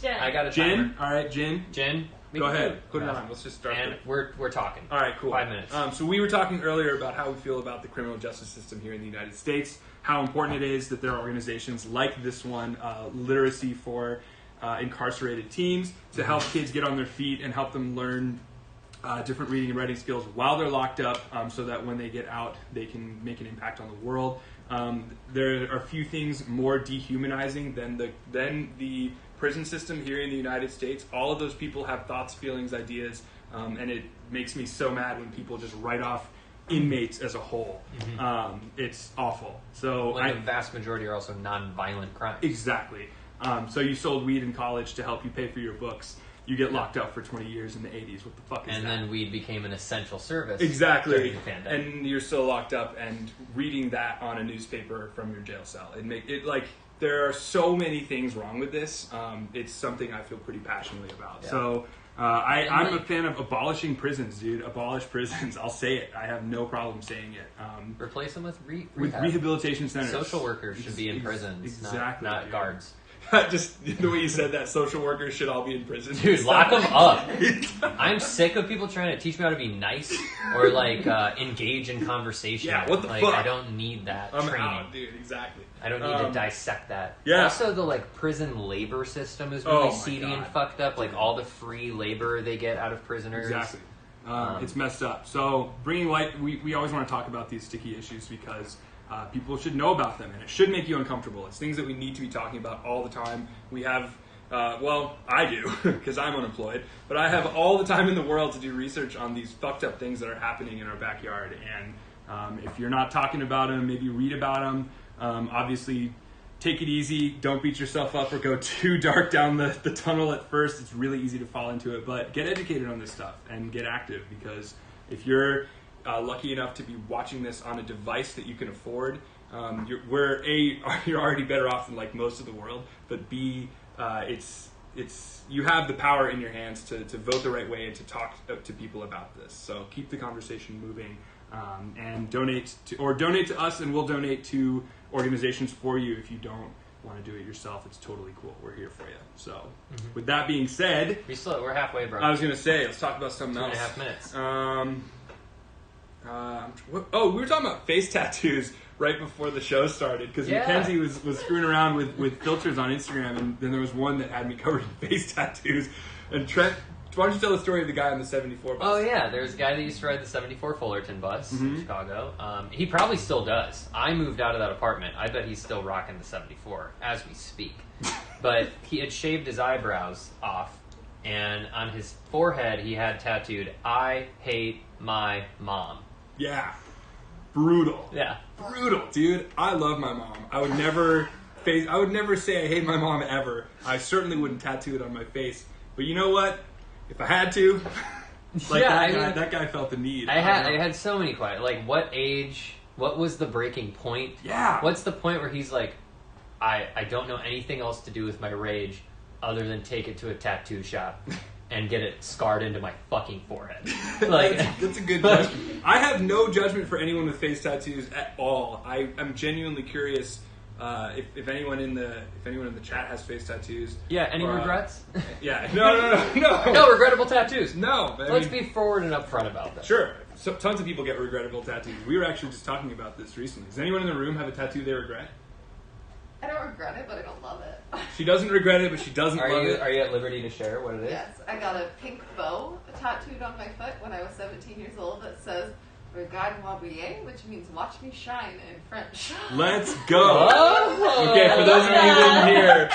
Speaker 2: I got a timer.
Speaker 1: Gin. All right, gin. Go ahead. Put it on. Let's just start.
Speaker 2: And we're talking.
Speaker 1: All right, cool.
Speaker 2: 5 minutes.
Speaker 1: So we were talking earlier about how we feel about the criminal justice system here in the United States. How important it is that there are organizations like this one, Literacy for Incarcerated Teens, to help kids get on their feet and help them learn different reading and writing skills while they're locked up, so that when they get out, they can make an impact on the world. There are few things more dehumanizing than the prison system here in the United States. All of those people have thoughts, feelings, ideas, and it makes me so mad when people just write off inmates as a whole. It's awful. So
Speaker 2: the vast majority are also non-violent crimes.
Speaker 1: Exactly. So you sold weed in college to help you pay for your books. You get locked up for 20 years in the 80s. What the fuck is that?
Speaker 2: And then weed became an essential service.
Speaker 1: Exactly.
Speaker 2: During the pandemic.
Speaker 1: And you're still locked up and reading that on a newspaper from your jail cell. There are so many things wrong with this. It's something I feel pretty passionately about. Yeah. So I'm a fan of abolishing prisons, dude. Abolish prisons. I'll say it. I have no problem saying it.
Speaker 2: Replace them with
Speaker 1: rehabilitation centers.
Speaker 2: Social workers should be in prisons,
Speaker 1: exactly,
Speaker 2: not guards.
Speaker 1: Just the way you said that, social workers should all be in prison.
Speaker 2: Dude, lock them up. I'm sick of people trying to teach me how to be nice or engage in conversation.
Speaker 1: Yeah, what the fuck?
Speaker 2: I don't need that training.
Speaker 1: Out, dude, exactly.
Speaker 2: I don't need to dissect that.
Speaker 1: Yeah.
Speaker 2: Also, the prison labor system is really seedy and fucked up. All the free labor they get out of prisoners.
Speaker 1: Exactly. It's messed up. So bringing light, we always want to talk about these sticky issues because people should know about them, and it should make you uncomfortable. It's things that we need to be talking about all the time. We have, I do, because I'm unemployed, but I have all the time in the world to do research on these fucked up things that are happening in our backyard. And if you're not talking about them, maybe read about them. Obviously, take it easy. Don't beat yourself up or go too dark down the tunnel at first. It's really easy to fall into it, but get educated on this stuff and get active, because if you're lucky enough to be watching this on a device that you can afford, you're already better off than like most of the world, but B, you have the power in your hands to vote the right way and to talk to people about this. So keep the conversation moving, and donate to us, and we'll donate to organizations for you if you don't want to do it yourself. It's totally cool. We're here for you. So with that being said,
Speaker 2: we're halfway, bro.
Speaker 1: I was gonna say, let's talk about something else.
Speaker 2: 2.5 minutes.
Speaker 1: We were talking about face tattoos right before the show started, because Mackenzie was screwing around with filters on Instagram, and then there was one that had me covered in face tattoos. And Trent, why don't you tell the story of the guy on the 74 bus?
Speaker 2: Oh yeah, there's a guy that used to ride the 74 Fullerton bus in Chicago. He probably still does. I moved out of that apartment. I bet he's still rocking the 74 as we speak. But he had shaved his eyebrows off, and on his forehead he had tattooed, "I hate my mom."
Speaker 1: Yeah. Brutal.
Speaker 2: Yeah.
Speaker 1: Brutal, dude. I love my mom. I would never say I hate my mom ever. I certainly wouldn't tattoo it on my face. But you know what? If I had to, that guy felt the need.
Speaker 2: I had so many questions. Like, what age? What was the breaking point?
Speaker 1: Yeah.
Speaker 2: What's the point where he's like, I don't know anything else to do with my rage other than take it to a tattoo shop and get it scarred into my fucking forehead. Like,
Speaker 1: that's a good judgment. I have no judgment for anyone with face tattoos at all. I'm genuinely curious if anyone in the chat has face tattoos.
Speaker 2: Yeah. Any regrets?
Speaker 1: Yeah. No.
Speaker 2: No regrettable tattoos.
Speaker 1: No.
Speaker 2: Let's be forward and upfront about that.
Speaker 1: Sure. So tons of people get regrettable tattoos. We were actually just talking about this recently. Does anyone in the room have a tattoo they regret?
Speaker 4: I don't regret it, but I don't love it.
Speaker 1: She doesn't regret it, but she doesn't love it.
Speaker 2: Are you at liberty to share what it is?
Speaker 4: Yes, I got a pink bow tattooed on my foot when I was 17 years old that says "Regarde-moi briller," which means "watch me shine" in French.
Speaker 1: Let's go!
Speaker 2: Oh,
Speaker 1: okay, for those of you who didn't hear,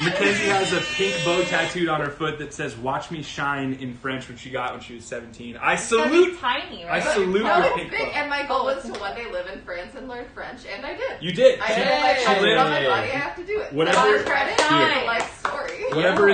Speaker 1: Mackenzie has a pink bow tattooed on her foot that says "Watch me shine" in French, which she got when she was 17. I salute.
Speaker 3: Tiny,
Speaker 1: I
Speaker 3: right?
Speaker 1: salute
Speaker 4: No,
Speaker 1: your
Speaker 4: it's
Speaker 1: pink
Speaker 4: big,
Speaker 1: bow.
Speaker 4: and my goal was to one day live in France and learn French, and I did.
Speaker 1: You did.
Speaker 4: I did. Like, I put it on my body. I have to do it.
Speaker 1: Whatever-
Speaker 4: Not credit, it's a life story.
Speaker 1: Whatever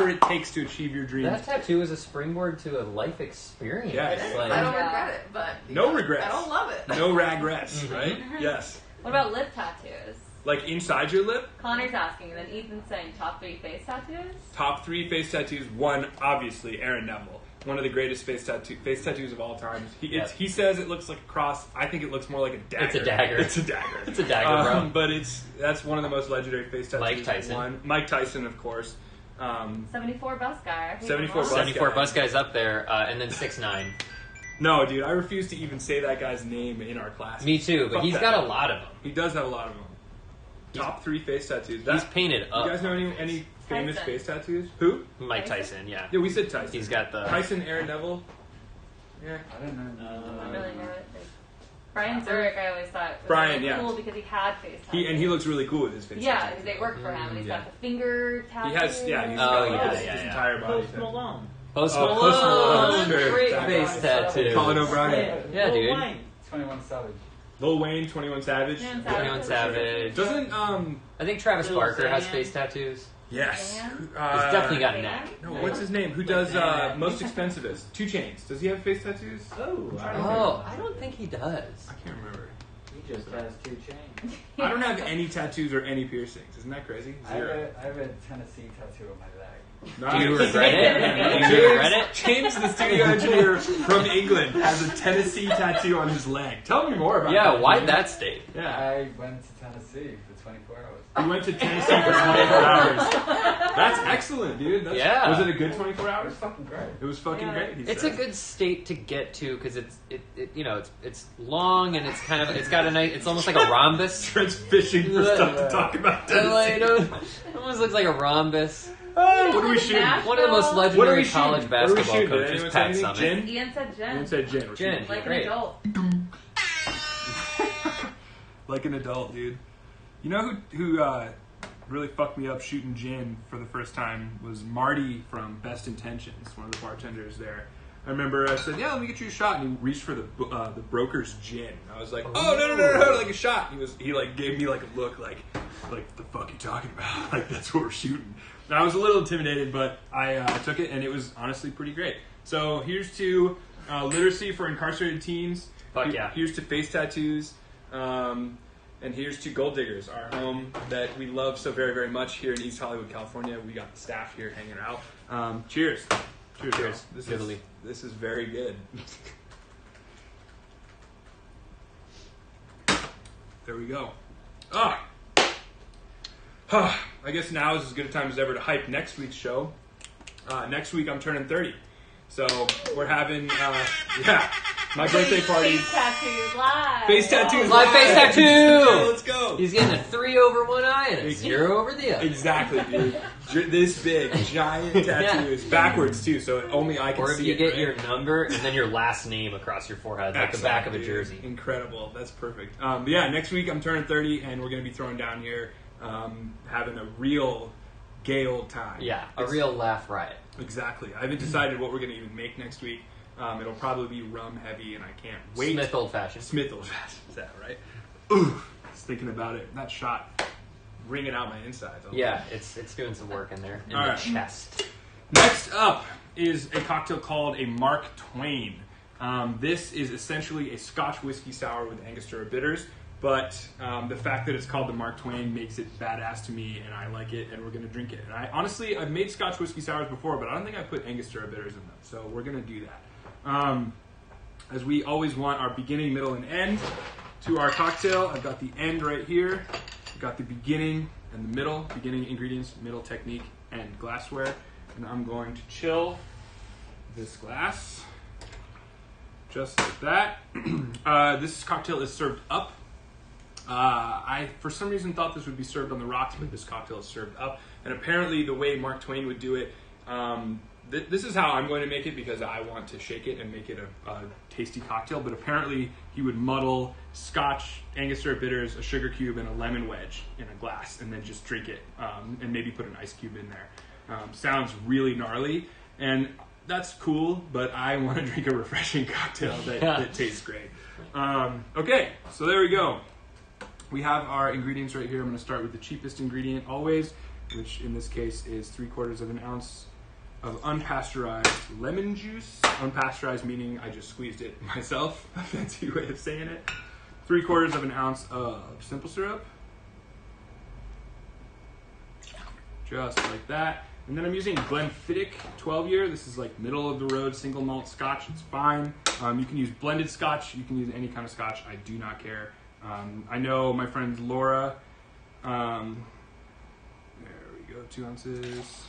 Speaker 1: it takes to achieve your dreams.
Speaker 2: That tattoo is a springboard to a life experience.
Speaker 1: Yeah,
Speaker 4: It is.
Speaker 2: Like,
Speaker 4: I don't regret it, but
Speaker 1: No regrets.
Speaker 4: I don't love it.
Speaker 1: No regrets, right? Yes.
Speaker 3: What about lip tattoos?
Speaker 1: Like inside your lip?
Speaker 3: Connor's asking, and then Ethan's saying top 3 face tattoos?
Speaker 1: Top 3 face tattoos. 1, obviously, Aaron Neville. One of the greatest face tattoos of all time. He says it looks like a cross. I think it looks more like a dagger.
Speaker 2: It's a dagger.
Speaker 1: It's a dagger.
Speaker 2: It's a dagger, bro.
Speaker 1: But that's one of the most legendary face tattoos.
Speaker 2: Mike Tyson.
Speaker 1: 1. Mike Tyson, of course.
Speaker 3: 74 bus guy.
Speaker 1: 74 bus
Speaker 2: 74
Speaker 1: guy.
Speaker 2: bus guy's up there, and then 6'9".
Speaker 1: No, dude, I refuse to even say that guy's name in our class.
Speaker 2: Me too, but he's got a lot of them.
Speaker 1: He does have a lot of them. Top 3 face tattoos.
Speaker 2: He's painted up.
Speaker 1: You guys know any famous
Speaker 3: Tyson.
Speaker 1: face tattoos? Who?
Speaker 2: Mike Tyson, yeah.
Speaker 1: Yeah, we said Tyson.
Speaker 2: He's got the...
Speaker 1: Tyson, Aaron Neville. Yeah.
Speaker 5: I don't know.
Speaker 3: I really know it. Brian Zurich, I always thought was
Speaker 1: Brian,
Speaker 3: really
Speaker 1: yeah.
Speaker 3: cool because he had face tattoos.
Speaker 1: He looks really cool with his face
Speaker 3: Yeah,
Speaker 1: tattoos.
Speaker 3: because they work for him, and he's
Speaker 1: yeah.
Speaker 3: got the finger tattoo.
Speaker 1: He has, he's
Speaker 2: Oh,
Speaker 1: got
Speaker 2: yeah,
Speaker 1: his
Speaker 2: yeah.
Speaker 1: entire body.
Speaker 5: Post Malone.
Speaker 2: Post
Speaker 1: Oh,
Speaker 2: Malone.
Speaker 1: Post Malone, sure.
Speaker 2: Great
Speaker 1: That
Speaker 2: face
Speaker 1: guy.
Speaker 2: tattoo.
Speaker 1: Colin O'Brien.
Speaker 2: Yeah,
Speaker 5: Lil
Speaker 2: dude.
Speaker 5: Wayne. 21 Savage.
Speaker 1: Lil Wayne, 21 Savage.
Speaker 2: 21 Savage.
Speaker 1: Doesn't,
Speaker 2: I think Travis
Speaker 5: Lil
Speaker 2: Barker has
Speaker 5: Xan.
Speaker 2: face tattoos.
Speaker 1: yes.
Speaker 3: Dan?
Speaker 2: He's definitely got a neck.
Speaker 1: No, what's his name? Who does most expensivest? 2 Chainz. Does he have face tattoos?
Speaker 5: Oh,
Speaker 2: Oh, I don't think he does.
Speaker 1: I can't remember.
Speaker 5: He just has 2 chains.
Speaker 1: I don't have any tattoos or any piercings. Isn't that crazy?
Speaker 5: I have,
Speaker 1: 0.
Speaker 5: a, I have a Tennessee tattoo on my leg.
Speaker 1: Nice.
Speaker 2: Do you regret it? Do you regret it?
Speaker 1: James, the studio engineer from England, has a Tennessee tattoo on his leg. Tell me more about that.
Speaker 2: Yeah, why
Speaker 1: James.
Speaker 2: that state?
Speaker 1: Yeah.
Speaker 5: I went to Tennessee for 24 hours.
Speaker 1: We went to Tennessee for 24 hours. That's excellent, dude.
Speaker 2: Yeah.
Speaker 1: Was it a good 24
Speaker 5: It
Speaker 1: hours?
Speaker 5: was fucking great.
Speaker 1: It was fucking great. He
Speaker 2: It's a
Speaker 1: said.
Speaker 2: good state to get to because it's long and it's got a nice. It's almost like a rhombus.
Speaker 1: Trent's fishing for stuff to talk about Tennessee.
Speaker 2: It almost looks like a rhombus.
Speaker 1: What are we shooting?
Speaker 2: One of the most
Speaker 1: What are we
Speaker 2: legendary
Speaker 1: shooting?
Speaker 2: college
Speaker 1: What are we
Speaker 2: basketball
Speaker 1: shooting? Did
Speaker 2: coaches,
Speaker 1: anyone say
Speaker 2: Pat
Speaker 1: anything?
Speaker 2: Summitt.
Speaker 1: Gin?
Speaker 3: Ian said gin.
Speaker 1: Ian said gin. We're
Speaker 2: Gin.
Speaker 1: shooting.
Speaker 3: Like
Speaker 2: Great.
Speaker 3: an adult.
Speaker 1: like an adult, dude. You know who really fucked me up shooting gin for the first time was Marty from Best Intentions, one of the bartenders there. I remember I said, "Yeah, let me get you a shot," and he reached for the broker's gin. I was like, "Oh no, like a shot." He like gave me like a look like what the fuck you talking about? Like that's what we're shooting. And I was a little intimidated, but I took it, and it was honestly pretty great. So here's to literacy for incarcerated teens.
Speaker 2: Fuck yeah.
Speaker 1: Here's to face tattoos. And here's to Gold Diggers, our home that we love so very, very much here in East Hollywood, California. We got the staff here hanging out. Cheers. Cheers. This is very good. There we go. I guess now is as good a time as ever to hype next week's show. Next week I'm turning 30. So we're having, my birthday party.
Speaker 3: Face tattoos live.
Speaker 1: Face tattoos
Speaker 2: Live face tattoo!
Speaker 1: Let's go.
Speaker 2: He's getting a 3 over one eye and a 0 over the other.
Speaker 1: Exactly, dude. This big, giant tattoos. Backwards, too, so only I can see it.
Speaker 2: Or if you get your number and then your last name across your forehead, like the back of a jersey.
Speaker 1: Incredible. That's perfect. But yeah, next week I'm turning 30, and we're going to be throwing down here, having a real gay old time.
Speaker 2: Yeah, a real laugh riot.
Speaker 1: Exactly. I haven't decided what we're going to even make next week. It'll probably be rum heavy, and I can't wait.
Speaker 2: Smith Old Fashioned.
Speaker 1: Smith Old Fashioned. Is that right? Ooh, just thinking about it. That shot ringing out my insides.
Speaker 2: Yeah, it's doing some work in there. In the chest.
Speaker 1: Next up is a cocktail called a Mark Twain. This is essentially a Scotch whiskey sour with Angostura bitters. But the fact that it's called the Mark Twain makes it badass to me, and I like it, and we're going to drink it. And I've made Scotch whiskey sours before, but I don't think I put Angostura bitters in them, so we're going to do that. As we always want our beginning, middle, and end to our cocktail, I've got the end right here. I've got the beginning and the middle, beginning ingredients, middle technique, and glassware. And I'm going to chill this glass just like that. This cocktail is served up. I, for some reason, thought this would be served on the rocks, but this cocktail is served up. And apparently, the way Mark Twain would do it, this is how I'm going to make it because I want to shake it and make it a tasty cocktail. But apparently, he would muddle Scotch, Angostura bitters, a sugar cube, and a lemon wedge in a glass, and then just drink it, and maybe put an ice cube in there. Sounds really gnarly, and that's cool. But I want to drink a refreshing cocktail that tastes great. Okay, so there we go. We have our ingredients right here. I'm going to start with the cheapest ingredient always, which in this case is 3/4 of an ounce of unpasteurized lemon juice. Unpasteurized meaning I just squeezed it myself. A fancy way of saying it. 3/4 of an ounce of simple syrup. Just like that. And then I'm using Glenfiddich 12-year. This is like middle of the road single malt scotch. It's fine. You can use blended scotch. You can use any kind of scotch. I do not care. I know my friend Laura, there we go, 2 ounces.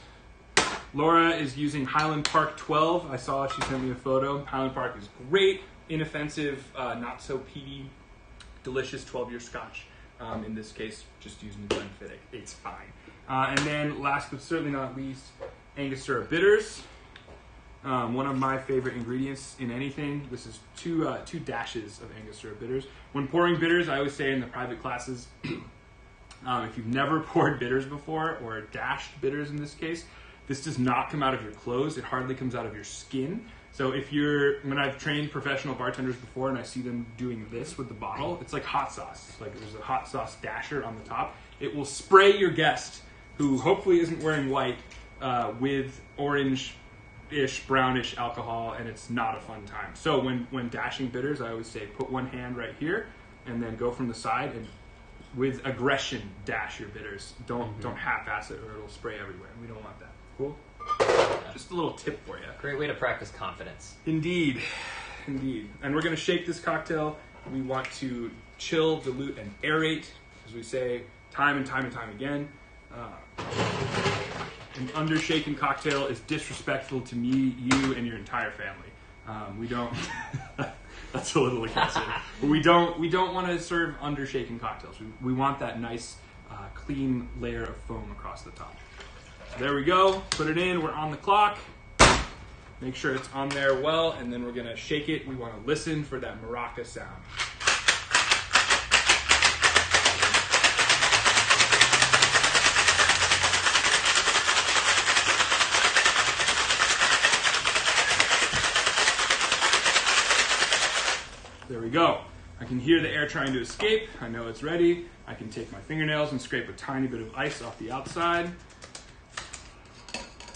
Speaker 1: Laura is using Highland Park 12. I saw she sent me a photo. Highland Park is great, inoffensive, not so peaty, delicious 12-year scotch. In this case, just using Glenfiddich. It's fine. And then last but certainly not least, Angostura bitters. One of my favorite ingredients in anything. This is two dashes of Angostura bitters. When pouring bitters, I always say in the private classes, if you've never poured bitters before, or dashed bitters in this case, this does not come out of your clothes. It hardly comes out of your skin. So when I've trained professional bartenders before and I see them doing this with the bottle, it's like hot sauce. It's like there's a hot sauce dasher on the top. It will spray your guest, who hopefully isn't wearing white, with orange-ish, brownish alcohol, and it's not a fun time. So when dashing bitters, I always say put one hand right here, and then go from the side and with aggression dash your bitters. Don't half-ass it, or it'll spray everywhere. We don't want that. Cool? Just a little tip for you.
Speaker 2: Great way to practice confidence.
Speaker 1: Indeed. And we're going to shake this cocktail. We want to chill, dilute, and aerate, as we say time and time and time again. An undershaken cocktail is disrespectful to me, you, and your entire family. We don't. That's a little aggressive. But we don't want to serve undershaken cocktails. We want that nice, clean layer of foam across the top. So there we go. Put it in. We're on the clock. Make sure it's on there well, and then we're gonna shake it. We want to listen for that maraca sound. There we go. I can hear the air trying to escape. I know it's ready. I can take my fingernails and scrape a tiny bit of ice off the outside.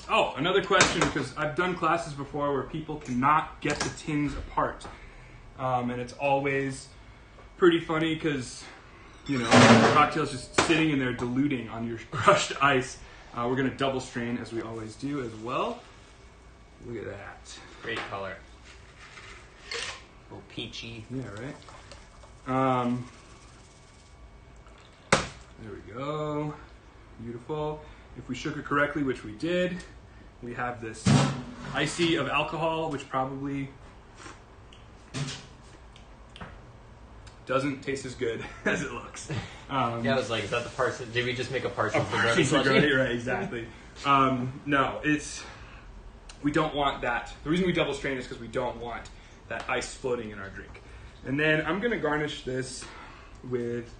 Speaker 1: Oh, another question, because I've done classes before where people cannot get the tins apart. And it's always pretty funny because, you know, the cocktail's just sitting in there diluting on your crushed ice. We're going to double strain, as we always do, as well. Look at that.
Speaker 2: Great color. A little peachy.
Speaker 1: Yeah, right? There we go. Beautiful. If we shook it correctly, which we did, we have this icy of alcohol, which probably doesn't taste as good as it looks.
Speaker 2: Yeah, I was like, is that the Parsons? Did we just make a Parsons
Speaker 1: Parsons Negroni, right, exactly. No, we don't want that. The reason we double strain is because we don't want that ice floating in our drink. And then I'm going to garnish this with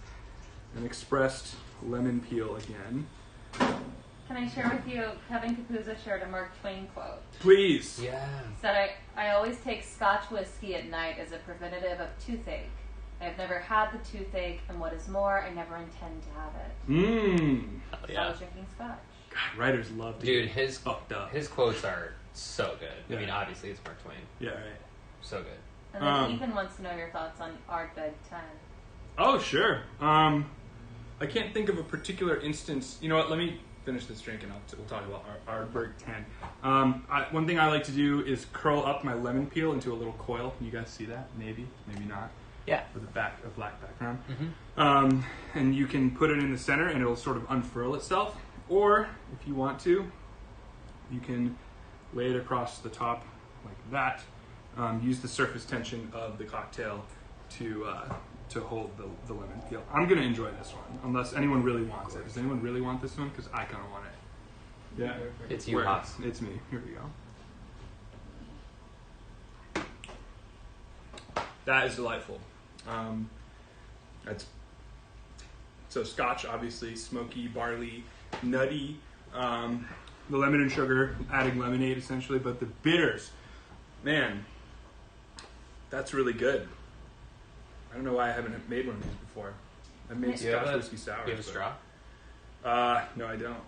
Speaker 1: an expressed lemon peel again.
Speaker 3: Can I share with you, Kevin Capuzza shared a Mark Twain quote.
Speaker 1: Please.
Speaker 2: Yeah.
Speaker 3: He said, I always take Scotch whiskey at night as a preventative of toothache. I have never had the toothache, and what is more, I never intend to have it. So I was drinking Scotch.
Speaker 1: God, writers love to
Speaker 2: Dude,
Speaker 1: get fucked up.
Speaker 2: His quotes are so good.
Speaker 1: Yeah.
Speaker 2: I mean, obviously it's Mark Twain.
Speaker 1: Yeah, right.
Speaker 2: So good.
Speaker 3: And then Ethan wants to know your thoughts on Ardbeg 10.
Speaker 1: Oh, sure. I can't think of a particular instance. You know what? Let me finish this drink and we'll talk about Ardbeg 10. One thing I like to do is curl up my lemon peel into a little coil. Can you guys see that? Maybe, maybe not.
Speaker 2: Yeah.
Speaker 1: With a black background.
Speaker 2: Mm-hmm.
Speaker 1: And you can put it in the center and it'll sort of unfurl itself. Or, if you want to, you can lay it across the top like that. Use the surface tension of the cocktail to hold the lemon peel. I'm going to enjoy this one, unless anyone really wants it. Does anyone really want this one? Because I kind of want it. Yeah.
Speaker 2: It's you, Haas.
Speaker 1: It's me. Here we go. That is delightful. So Scotch, obviously, smoky, barley, nutty. The lemon and sugar, adding lemonade essentially, but the bitters, man, that's really good. I don't know why I haven't made one of these before. I've made Scotch whiskey sours.
Speaker 2: Do you have a straw?
Speaker 1: No, I don't.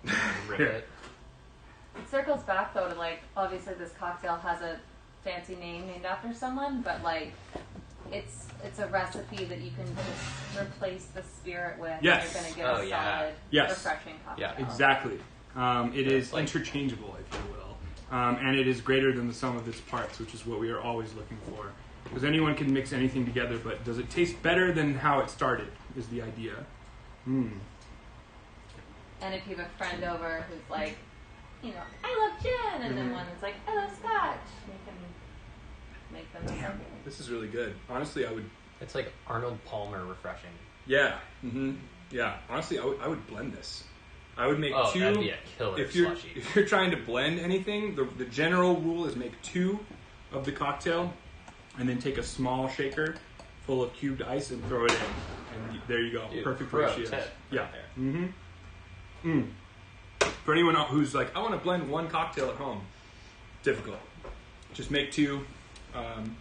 Speaker 2: Rip it.
Speaker 3: It circles back though to like, obviously this cocktail has a fancy name named after someone, but like it's a recipe that you can just replace the spirit with.
Speaker 1: Yes.
Speaker 3: And you're going to get a solid, refreshing cocktail.
Speaker 1: Yeah, exactly. It is interchangeable, if you will. And it is greater than the sum of its parts, which is what we are always looking for. Because anyone can mix anything together, but does it taste better than how it started, is the idea. And
Speaker 3: if you have a friend over who's like, you know, I love gin, and then one that's like, I love Scotch, you can make them the same.
Speaker 1: This is really good. Honestly, I would...
Speaker 2: It's like Arnold Palmer refreshing.
Speaker 1: Yeah. Yeah. Honestly, I would blend this. I would make two.
Speaker 2: That'd be a killer slushy.
Speaker 1: If you're trying to blend anything, the general rule is make 2 of the cocktail, and then take a small shaker full of cubed ice and throw it in. And there you go.
Speaker 2: Dude,
Speaker 1: perfect
Speaker 2: pro
Speaker 1: ratio.
Speaker 2: tip
Speaker 1: Yeah.
Speaker 2: right there.
Speaker 1: For anyone who's like, I want to blend one cocktail at home, difficult. Just make 2, and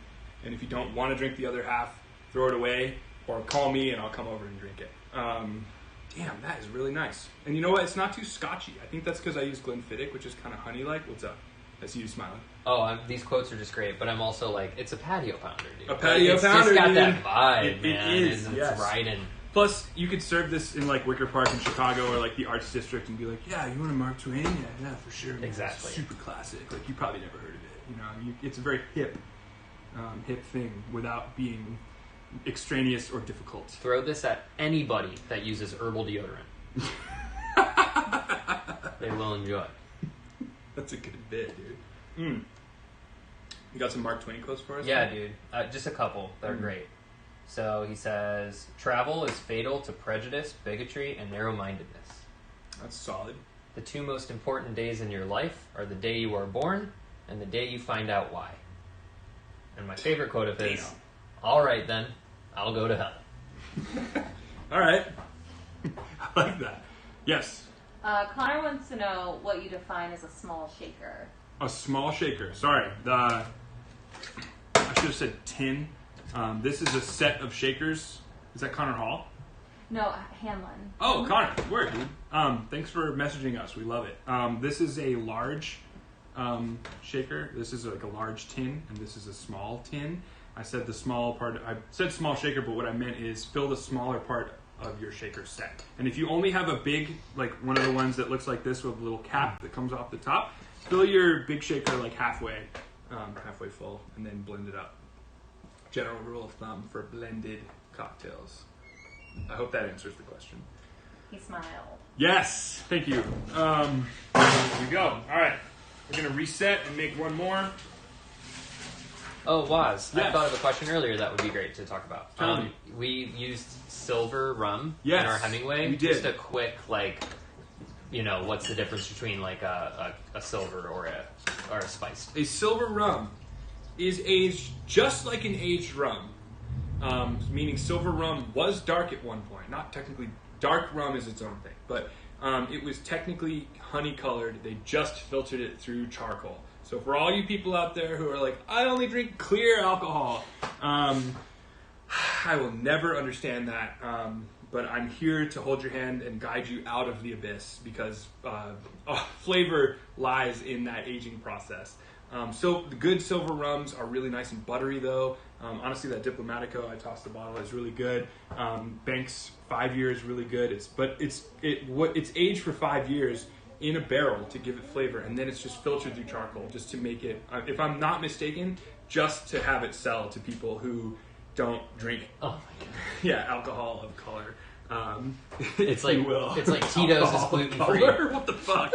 Speaker 1: if you don't want to drink the other half, throw it away, or call me and I'll come over and drink it. Damn, that is really nice. And you know what? It's not too scotchy. I think that's because I use Glenfiddich, which is kind of honey-like. What's up? I see you smiling.
Speaker 2: Oh, these quotes are just great, but I'm also like, it's a patio pounder, dude.
Speaker 1: A patio pounder,
Speaker 2: It's just got
Speaker 1: dude.
Speaker 2: that vibe,
Speaker 1: It
Speaker 2: man.
Speaker 1: is,
Speaker 2: It's
Speaker 1: yes.
Speaker 2: riding.
Speaker 1: Plus, you could serve this in like Wicker Park in Chicago or like the Arts District and be like, yeah, you want a Mark Twain? Yeah, for sure. Man.
Speaker 2: Exactly.
Speaker 1: It's super classic. Like, you probably never heard of it. You know, it's a very hip thing without being extraneous or difficult.
Speaker 2: Throw this at anybody that uses herbal deodorant. They will enjoy.
Speaker 1: That's a good bit, dude. You got some Mark Twain quotes for us?
Speaker 2: Yeah, dude. Just a couple. They're great. So he says, travel is fatal to prejudice, bigotry, and narrow-mindedness.
Speaker 1: That's solid.
Speaker 2: The 2 most important days in your life are the day you are born and the day you find out why. And my favorite quote of his, all right then, I'll go to hell.
Speaker 1: All right. I like that. Yes.
Speaker 3: Connor wants to know what you define as a small shaker.
Speaker 1: A small shaker. Sorry. I should have said tin. This is a set of shakers. Is that Connor Hall?
Speaker 3: No, Hanlon.
Speaker 1: Oh, Connor, word, dude. Thanks for messaging us. We love it. This is a large shaker. This is like a large tin, and this is a small tin. I said the small part. I said small shaker, but what I meant is fill the smaller part of your shaker set. And if you only have a big, like one of the ones that looks like this with a little cap that comes off the top, fill your big shaker like halfway full, and then blend it up. General rule of thumb for blended cocktails. I hope that answers the question.
Speaker 3: He smiled.
Speaker 1: Yes, thank you. Here we go. All right, we're gonna reset and make one more.
Speaker 2: Oh, Waz,
Speaker 1: Yes.
Speaker 2: I thought of a question earlier that would be great to talk about.
Speaker 1: Tell me.
Speaker 2: We used silver rum
Speaker 1: Yes,
Speaker 2: in our Hemingway.
Speaker 1: we did.
Speaker 2: Just a quick, like, what's the difference between like a silver or a spiced?
Speaker 1: A silver rum is aged just like an aged rum, meaning silver rum was dark at one point. Not technically, dark rum is its own thing, but it was technically honey colored. They just filtered it through charcoal. So for all you people out there who are like, I only drink clear alcohol, I will never understand that. But I'm here to hold your hand and guide you out of the abyss because flavor lies in that aging process. So the good silver rums are really nice and buttery, though. Honestly, that Diplomatico I tossed the bottle is really good. Banks 5 years is really good. It's aged for 5 years in a barrel to give it flavor, and then it's just filtered through charcoal just to make it. If I'm not mistaken, just to have it sell to people who don't drink.
Speaker 2: Oh my god!
Speaker 1: Yeah, alcohol of color.
Speaker 2: It's like Tito's is gluten free.
Speaker 1: What the fuck?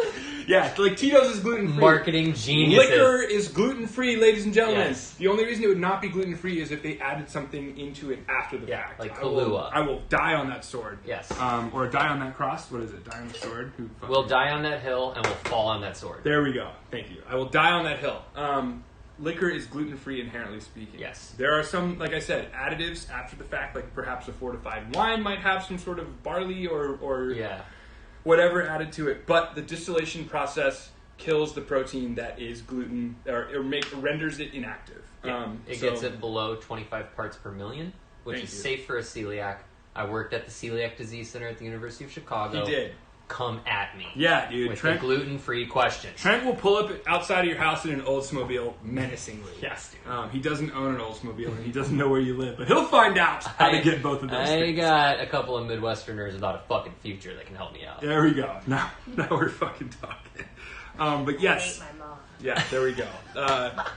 Speaker 1: Yeah, like Tito's is gluten free.
Speaker 2: Marketing geniuses.
Speaker 1: Liquor is gluten free, ladies and gentlemen.
Speaker 2: Yes.
Speaker 1: The only reason it would not be gluten free is if they added something into it after the fact.
Speaker 2: like Kahlua.
Speaker 1: I will die on that sword.
Speaker 2: Yes.
Speaker 1: Or die on that cross. What is it? Die on the sword.
Speaker 2: We'll die on that hill and we'll fall on that sword.
Speaker 1: There we go. Thank you. I will die on that hill. Liquor is gluten-free, inherently speaking.
Speaker 2: Yes.
Speaker 1: There are some, like I said, additives after the fact, like perhaps a fortified wine might have some sort of barley or whatever added to it. But the distillation process kills the protein that is gluten, or renders it inactive.
Speaker 2: Yeah. It gets it below 25 parts per million, which is safe for a celiac. I worked at the Celiac Disease Center at the University of Chicago.
Speaker 1: You did.
Speaker 2: Come at me.
Speaker 1: Yeah, dude.
Speaker 2: With the gluten-free questions.
Speaker 1: Trent will pull up outside of your house in an Oldsmobile menacingly.
Speaker 2: Yes, dude.
Speaker 1: He doesn't own an Oldsmobile, and he doesn't know where you live, but he'll find out how to get both of those things.
Speaker 2: I got a couple of Midwesterners about a fucking future that can help me out.
Speaker 1: There we go. Now we're fucking talking. But yes.
Speaker 3: I hate my mom.
Speaker 1: Yeah, there we go.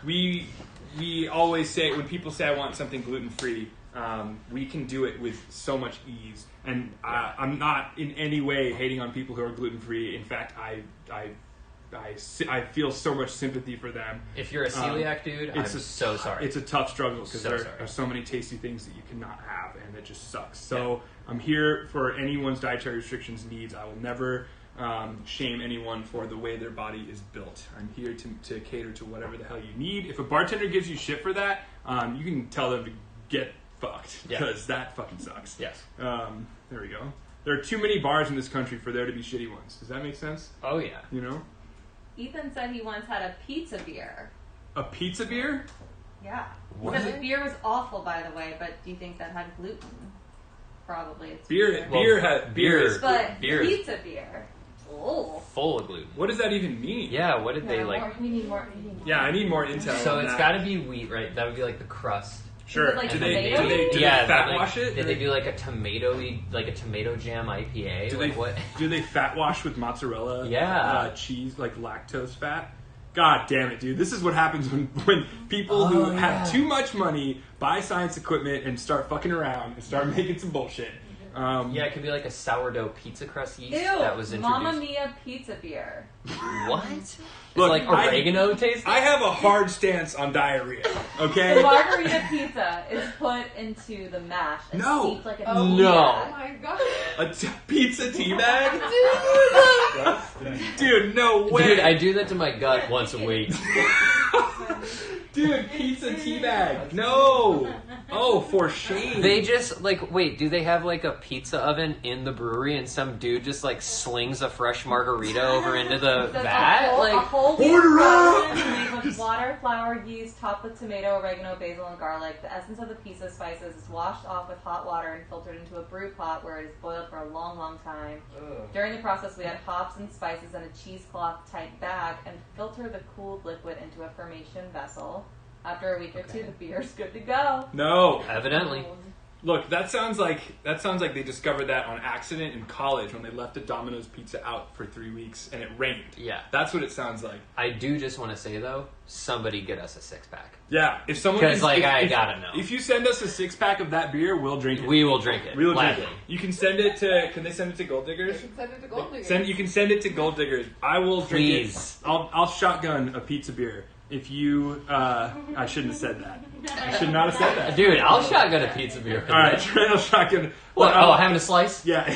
Speaker 1: We always say, when people say I want something gluten-free, we can do it with so much ease. And I'm not in any way hating on people who are gluten-free. In fact, I feel so much sympathy for them.
Speaker 2: If you're a celiac dude, I'm so sorry.
Speaker 1: It's a tough struggle because there are so many tasty things that you cannot have, and it just sucks. So I'm here for anyone's dietary restrictions needs. I will never shame anyone for the way their body is built. I'm here to cater to whatever the hell you need. If a bartender gives you shit for that, you can tell them to get fucked because that fucking sucks.
Speaker 2: Yes.
Speaker 1: There we go. There are too many bars in this country for there to be shitty ones. Does that make sense?
Speaker 2: Oh yeah.
Speaker 1: You know?
Speaker 3: Ethan said he once had a pizza beer.
Speaker 1: A pizza beer?
Speaker 3: Yeah.
Speaker 1: What?
Speaker 3: He said the beer was awful, by the way, but do you think that had gluten? Probably. It's
Speaker 1: Beer is
Speaker 3: but pizza beer. Oh.
Speaker 2: Full of gluten.
Speaker 1: What does that even mean?
Speaker 2: Yeah, what did they like?
Speaker 3: We need more.
Speaker 1: Yeah, I need more intel.
Speaker 2: So
Speaker 1: on
Speaker 2: it's
Speaker 1: that.
Speaker 2: got to be wheat, right? That would be like the crust.
Speaker 1: Sure.
Speaker 3: Is it like
Speaker 1: do
Speaker 3: tomato?
Speaker 1: they fat wash it?
Speaker 2: Did they do like a tomato jam IPA?
Speaker 1: Do they fat wash with mozzarella?
Speaker 2: Yeah.
Speaker 1: Cheese, like lactose fat? God damn it, dude. This is what happens when people who have too much money buy science equipment and start fucking around and start making some bullshit.
Speaker 2: It could be like a sourdough pizza crust yeast
Speaker 3: Ew,
Speaker 2: that was introduced.
Speaker 3: Mamma Mia pizza beer.
Speaker 2: What? It's
Speaker 1: Look,
Speaker 2: like oregano tasting?
Speaker 1: I have a hard stance on diarrhea, okay?
Speaker 3: The margarita pizza is put into the mash and steeped like a tea
Speaker 4: Oh
Speaker 3: bag.
Speaker 4: my god.
Speaker 1: A pizza tea bag? Dude, no way.
Speaker 2: Dude, I do that to my gut once a week.
Speaker 1: Dude, pizza tea bag. No. Oh, for shame.
Speaker 2: They just, like, wait, do they have, like, a pizza oven in the brewery and some dude just, like, slings a fresh margarita over into the vat?
Speaker 3: A whole
Speaker 1: order up!
Speaker 3: made with water, flour, yeast, topped with tomato, oregano, basil, and garlic. The essence of the pizza spices is washed off with hot water and filtered into a brew pot where it is boiled for a long, long time.
Speaker 5: Ugh.
Speaker 3: During the process, we add hops and spices in a cheesecloth-type bag and filter the cooled liquid into a fermentation vessel. After a week or two, the beer is good to go.
Speaker 1: No.
Speaker 2: Evidently.
Speaker 1: Look, that sounds like they discovered that on accident in college when they left a Domino's pizza out for 3 weeks and it rained.
Speaker 2: Yeah.
Speaker 1: That's what it sounds like.
Speaker 2: I do just want to say, though, somebody get us a 6-pack.
Speaker 1: Yeah, if someone...
Speaker 2: Because, like, I gotta know.
Speaker 1: If you send us a 6-pack of that beer, we'll drink it.
Speaker 2: We will drink it.
Speaker 1: We will drink
Speaker 2: gladly.
Speaker 1: it. You can send it to... Can they send it to Gold Diggers?
Speaker 4: You can send it to Gold Diggers.
Speaker 1: You can send it to Gold Diggers. I will drink
Speaker 2: Please.
Speaker 1: it. I'll shotgun a pizza beer. If you... I shouldn't have said that. I should not have said that.
Speaker 2: Dude, I'll shotgun a pizza beer.
Speaker 1: All right, Trent will shotgun...
Speaker 2: What? Oh, having a slice?
Speaker 1: Yeah.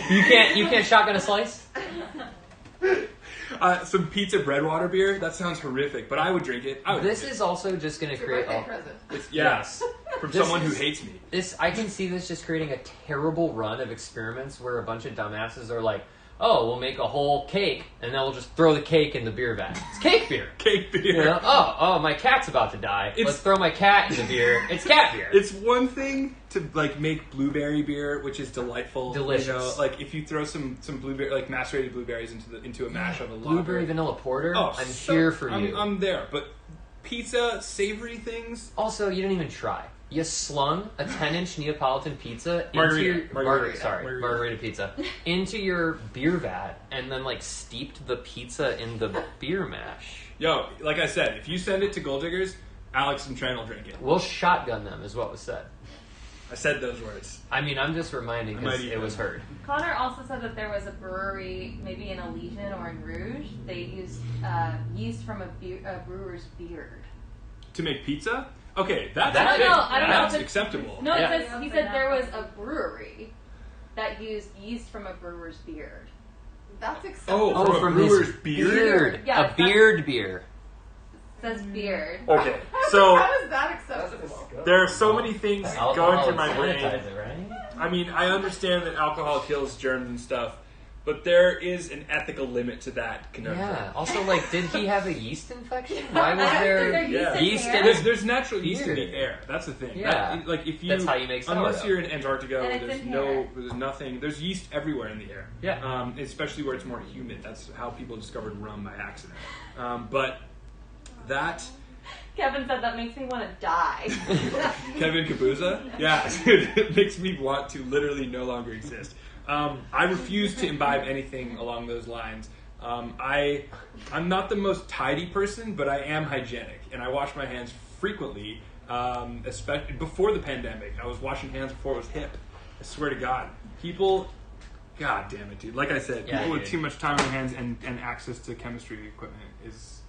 Speaker 2: You can't shotgun a slice?
Speaker 1: Some pizza bread water beer? That sounds horrific, but I would drink it.
Speaker 2: This is also just going to
Speaker 4: It's your
Speaker 2: create...
Speaker 4: birthday present.
Speaker 1: Yes. From
Speaker 2: This
Speaker 1: someone who
Speaker 2: is-
Speaker 1: hates me.
Speaker 2: I can see this just creating a terrible run of experiments where a bunch of dumbasses are like, oh, we'll make a whole cake, and then we'll just throw the cake in the beer vat. It's cake beer.
Speaker 1: Cake beer.
Speaker 2: You know, oh, my cat's about to die. Let's throw my cat in the beer. It's cat beer.
Speaker 1: It's one thing to like make blueberry beer, which is delightful.
Speaker 2: Delicious.
Speaker 1: You know, like if you throw some blueberry, like macerated blueberries into a mash of a lager.
Speaker 2: Blueberry vanilla porter.
Speaker 1: Oh,
Speaker 2: I'm here for you.
Speaker 1: I'm there, but pizza, savory things.
Speaker 2: Also, you didn't even try. You slung a 10-inch Neapolitan pizza
Speaker 1: Margarita.
Speaker 2: into
Speaker 1: Margarita.
Speaker 2: margarita pizza into your beer vat, and then like steeped the pizza in the beer mash.
Speaker 1: Yo, like I said, if you send it to Gold Diggers, Alex and Trent will drink it.
Speaker 2: We'll shotgun them, is what was said.
Speaker 1: I said those words.
Speaker 2: I mean, I'm just reminding because it was heard.
Speaker 3: Connor also said that there was a brewery, maybe in Elysian or in Rouge, they used yeast from a brewer's beard.
Speaker 1: To make pizza? Okay, that's
Speaker 2: I don't know
Speaker 1: that's
Speaker 3: if it's-
Speaker 1: acceptable.
Speaker 3: No,
Speaker 2: Yeah.
Speaker 3: it says, he said there was a brewery that used yeast from a brewer's beard.
Speaker 4: That's acceptable.
Speaker 1: Oh, from a brewer's
Speaker 2: his
Speaker 1: beard?
Speaker 2: beard.
Speaker 3: Yeah,
Speaker 2: A beard beer.
Speaker 3: It says beard.
Speaker 1: Okay, so
Speaker 4: How is that acceptable?
Speaker 1: there are so many things going through my brain.
Speaker 2: Sanitizer, right?
Speaker 1: I mean, I understand that alcohol kills germs and stuff, but there is an ethical limit to that conundrum.
Speaker 2: Yeah. Also, like, did he have a yeast infection? Why was there
Speaker 1: Yeah.
Speaker 2: yeast in
Speaker 1: There's,
Speaker 2: his...
Speaker 1: there's natural yeast in
Speaker 2: Beard.
Speaker 1: the air. That's the thing.
Speaker 2: Yeah.
Speaker 1: That, like if you,
Speaker 2: That's how you make
Speaker 1: unless
Speaker 2: sourdough.
Speaker 1: you're in Antarctica,
Speaker 3: And
Speaker 1: where
Speaker 3: it's
Speaker 1: there's
Speaker 3: in
Speaker 1: no,
Speaker 3: here.
Speaker 1: there's nothing. There's yeast everywhere in the air.
Speaker 2: Yeah.
Speaker 1: Especially where it's more humid. That's how people discovered rum by accident. But that
Speaker 3: Kevin said that makes me want to die.
Speaker 1: Kevin Kabuza, yeah, it makes me want to literally no longer exist. I refuse to imbibe anything along those lines. I'm not the most tidy person, but I am hygienic, and I wash my hands frequently. Especially before the pandemic, I was washing hands before it was hip. I swear to God, people. God damn it, dude! Like I said,
Speaker 2: Yeah,
Speaker 1: people with
Speaker 2: dude.
Speaker 1: too much time on their hands and access to chemistry equipment is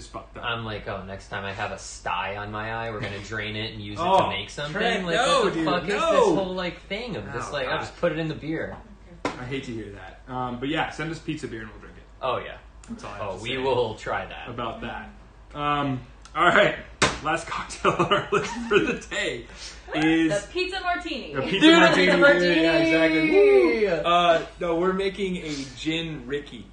Speaker 1: fucked up.
Speaker 2: I'm like, oh, next time I have a sty on my eye, we're gonna drain it and use it
Speaker 1: Oh,
Speaker 2: to make something.
Speaker 1: Trent,
Speaker 2: Like,
Speaker 1: no,
Speaker 2: what the
Speaker 1: dude,
Speaker 2: fuck is this
Speaker 1: no.
Speaker 2: whole like thing of this?
Speaker 1: Oh,
Speaker 2: Like, I'll
Speaker 1: God.
Speaker 2: just put it in the beer.
Speaker 1: I hate to hear that. But yeah, send us pizza beer and we'll drink it.
Speaker 2: Oh yeah.
Speaker 1: That's all I have
Speaker 2: Oh,
Speaker 1: to
Speaker 2: we
Speaker 1: say
Speaker 2: will try that.
Speaker 1: about that. All right, last cocktail on our list for the day is
Speaker 3: The pizza martini.
Speaker 1: a pizza
Speaker 2: Dude,
Speaker 1: martini.
Speaker 2: pizza martini!
Speaker 1: Yeah, exactly.
Speaker 2: Woo!
Speaker 1: No, we're making a gin Ricky.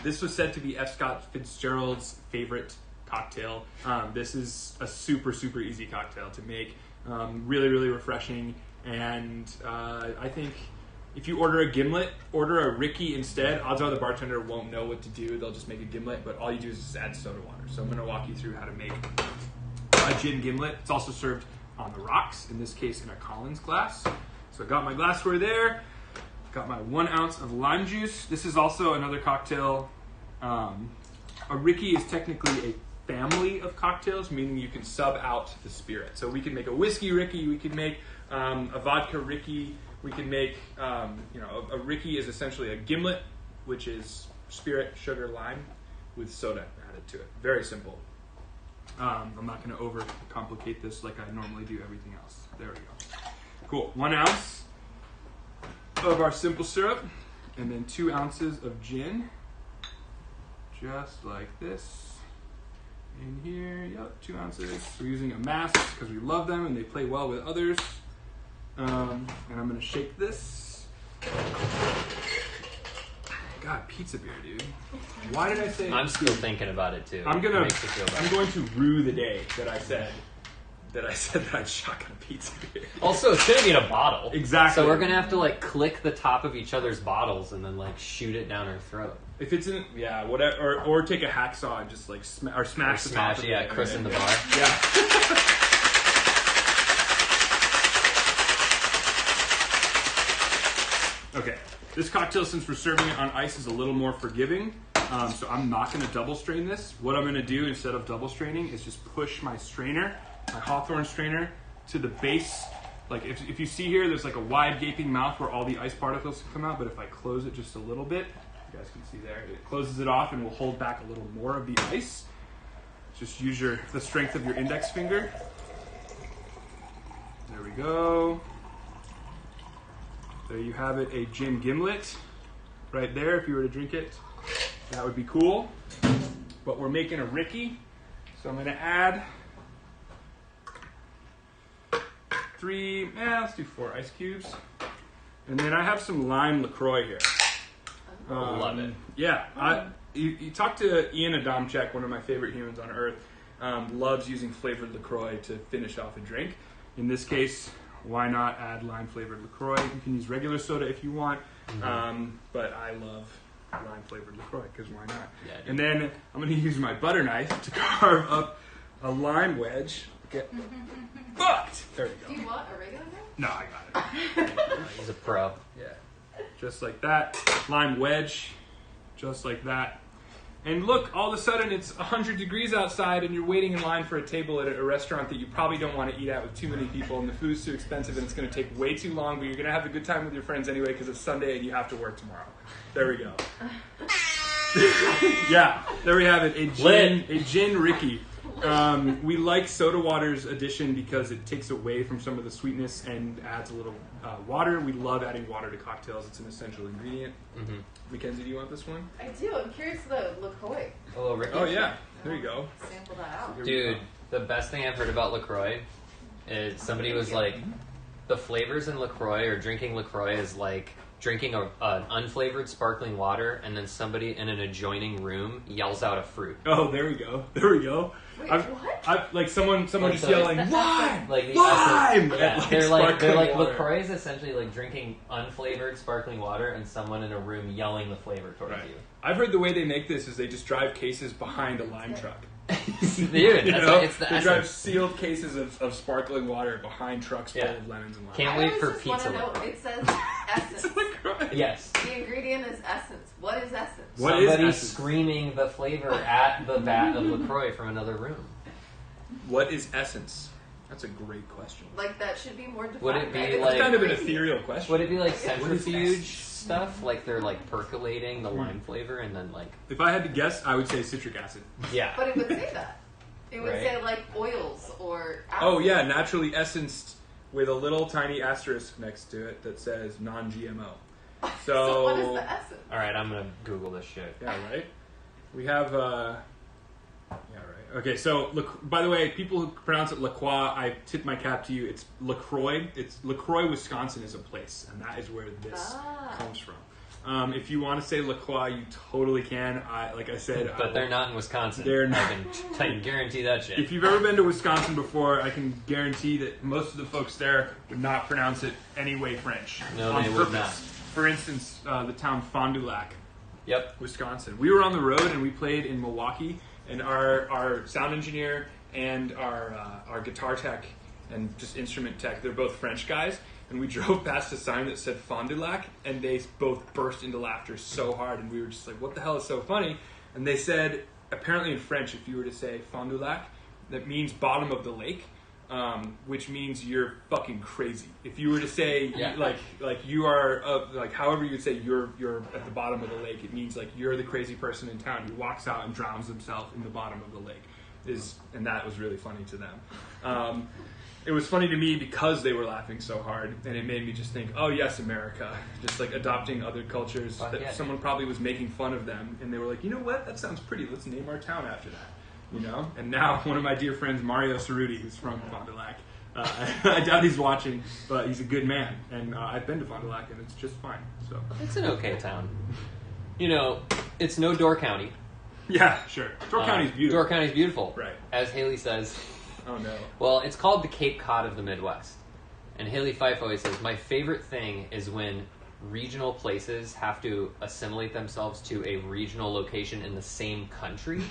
Speaker 1: This was said to be F. Scott Fitzgerald's favorite cocktail. This is a super, super easy cocktail to make. Really, really refreshing. And I think if you order a gimlet, order a Ricky instead. Odds are the bartender won't know what to do. They'll just make a gimlet, but all you do is just add soda water. So I'm going to walk you through how to make a gin gimlet. It's also served on the rocks, in this case in a Collins glass. So I got my glassware there. Got my 1 ounce of lime juice. This is also another cocktail. A Ricky is technically a family of cocktails, meaning you can sub out the spirit. So we can make a whiskey Ricky, we can make a vodka Ricky, we can make, a Ricky is essentially a gimlet, which is spirit, sugar, lime, with soda added to it. Very simple. I'm not going to overcomplicate this like I normally do everything else. There we go. Cool. 1 ounce of our simple syrup, and then 2 ounces of gin. Just like this. In here, yep. about 2 ounces. We're using a mass because we love them and they play well with others. And I'm going to shake this. God, pizza beer, dude. Why did I say?
Speaker 2: I'm still thinking about it too.
Speaker 1: I'm
Speaker 2: It makes me feel bad.
Speaker 1: going to rue the day that I said that I'd shotgun a pizza beer.
Speaker 2: Also, it's gonna be in a bottle.
Speaker 1: Exactly.
Speaker 2: So we're gonna have to like click the top of each other's bottles and then like shoot it down our throat.
Speaker 1: If it's in, yeah, whatever, or take a hacksaw and just like smash the top of it.
Speaker 2: Yeah, Chris in the bar.
Speaker 1: Yeah. Okay, this cocktail, since we're serving it on ice, is a little more forgiving. So I'm not going to double strain this. What I'm going to do instead of double straining is just push my strainer, my Hawthorne strainer, to the base. Like if you see here, there's like a wide gaping mouth where all the ice particles come out. But if I close it just a little bit, you guys can see there, it closes it off and will hold back a little more of the ice. Just use the strength of your index finger. There we go. There you have it, a gin gimlet right there. If you were to drink it, that would be cool. But we're making a Ricky, so I'm going to add 4 ice cubes. And then I have some lime LaCroix here.
Speaker 2: Love it.
Speaker 1: Yeah, you talk to Ian Adamczyk, one of my favorite humans on earth, loves using flavored LaCroix to finish off a drink. In this case, why not add lime flavored LaCroix? You can use regular soda if you want, but I love lime flavored LaCroix because why not?
Speaker 2: Yeah,
Speaker 1: and then I'm going to use my butter knife to carve up a lime wedge. Get fucked! There we
Speaker 4: Do
Speaker 1: go.
Speaker 4: you want a regular knife?
Speaker 1: No, I got it.
Speaker 2: He's a pro.
Speaker 1: Yeah, just like that. Lime wedge, just like that. And look, all of a sudden it's 100 degrees outside and you're waiting in line for a table at a restaurant that you probably don't want to eat at with too many people, and the food's too expensive and it's going to take way too long, but you're going to have a good time with your friends anyway because it's Sunday and you have to work tomorrow. There we go. Yeah, there we have it. A gin Ricky. We like soda water's addition because it takes away from some of the sweetness and adds a little water. We love adding water to cocktails. It's an essential ingredient.
Speaker 2: Mm-hmm.
Speaker 1: Mackenzie, do you want this one?
Speaker 4: I do. I'm curious about LaCroix.
Speaker 2: A little Ricky.
Speaker 1: Oh, yeah. There you go.
Speaker 4: Sample that out.
Speaker 1: Here we
Speaker 2: Dude,
Speaker 1: go.
Speaker 2: the best thing I've heard about LaCroix is somebody was like, the flavors in LaCroix or drinking LaCroix is like drinking an unflavored sparkling water and then somebody in an adjoining room yells out a fruit.
Speaker 1: Oh, there we go. There we go.
Speaker 4: Wait, what?
Speaker 1: I've like someone
Speaker 2: Like
Speaker 1: just
Speaker 2: the-
Speaker 1: yelling lime,
Speaker 2: Like the
Speaker 1: lime.
Speaker 2: essence-
Speaker 1: at,
Speaker 2: yeah, they're
Speaker 1: sparkling
Speaker 2: like
Speaker 1: water.
Speaker 2: LaCroix is essentially like drinking unflavored sparkling water and someone in a room yelling the flavor towards
Speaker 1: Right. I've heard the way they make this is they just drive cases behind a lime truck.
Speaker 2: you. Dude,
Speaker 1: You
Speaker 2: that's
Speaker 1: know?
Speaker 2: like, it's the
Speaker 1: They drive
Speaker 2: essence.
Speaker 1: sealed cases of sparkling water behind trucks full
Speaker 2: Yeah.
Speaker 1: of lemons and limes.
Speaker 2: Can't
Speaker 4: I
Speaker 2: wait
Speaker 4: always
Speaker 2: for
Speaker 4: just wanna
Speaker 2: pizza
Speaker 4: know,
Speaker 2: LaCroix.
Speaker 4: it says essence.
Speaker 2: Yes.
Speaker 4: The ingredient is essence. What is essence?
Speaker 1: What is
Speaker 2: Somebody
Speaker 1: essence?
Speaker 2: screaming the flavor at the vat of LaCroix from another room.
Speaker 1: What is essence? That's a great question.
Speaker 4: Like, that should be more defined.
Speaker 2: Would it be
Speaker 4: right?
Speaker 1: It's
Speaker 2: like-
Speaker 1: kind of an ethereal question.
Speaker 2: Would it be like
Speaker 1: What is
Speaker 2: centrifuge
Speaker 1: essence?
Speaker 2: stuff? Like they're like percolating the lime flavor and then like
Speaker 1: If I had to guess, I would say citric acid.
Speaker 2: yeah.
Speaker 4: But it would say that. It would
Speaker 2: Right.
Speaker 4: say, like, oils or
Speaker 1: Oh
Speaker 4: acid.
Speaker 1: yeah, naturally essenced with a little tiny asterisk next to it that says non-GMO.
Speaker 4: So what is the essence?
Speaker 2: All right, I'm gonna Google this shit.
Speaker 1: Yeah, right. We have. Yeah, right. Okay, so by the way, people who pronounce it LaCroix, I tip my cap to you. It's LaCroix. It's LaCroix, Wisconsin is a place, and that is where this comes from. If you want to say LaCroix, you totally can. Like I said,
Speaker 2: But they're not in Wisconsin.
Speaker 1: They're not.
Speaker 2: I can guarantee that shit.
Speaker 1: If you've ever been to Wisconsin before, I can guarantee that most of the folks there would not pronounce it any way French.
Speaker 2: No,
Speaker 1: on
Speaker 2: they would
Speaker 1: purpose.
Speaker 2: not.
Speaker 1: For instance, the town Fond du Lac,
Speaker 2: Yep.
Speaker 1: Wisconsin. We were on the road and we played in Milwaukee, and our sound engineer and our guitar tech and just instrument tech, they're both French guys, and we drove past a sign that said Fond du Lac, and they both burst into laughter so hard, and we were just like, what the hell is so funny? And they said, apparently in French, if you were to say Fond du Lac, that means bottom of the lake. Which means you're fucking crazy. If you were to say
Speaker 2: Yeah.
Speaker 1: like you are like however you would say you're at the bottom of the lake, it means like you're the crazy person in town who walks out and drowns himself in the bottom of the lake. And that was really funny to them. It was funny to me because they were laughing so hard, and it made me just think, oh yes, America, just like adopting other cultures.
Speaker 2: Fuck
Speaker 1: That
Speaker 2: yeah.
Speaker 1: someone probably was making fun of them, and they were like, you know what, that sounds pretty. Let's name our town after that. you know. And now one of my dear friends, Mario Cerruti, who's from Fond du Lac. I doubt he's watching, but he's a good man, and I've been to Fond du Lac, and it's just fine. So
Speaker 2: it's an okay town. You know, it's no Door County.
Speaker 1: Yeah, sure. Door County's beautiful.
Speaker 2: Door County's beautiful,
Speaker 1: right?
Speaker 2: As Haley says.
Speaker 1: Oh no.
Speaker 2: Well, it's called the Cape Cod of the Midwest, and Haley Fife always says, "My favorite thing is when regional places have to assimilate themselves to a regional location in the same country."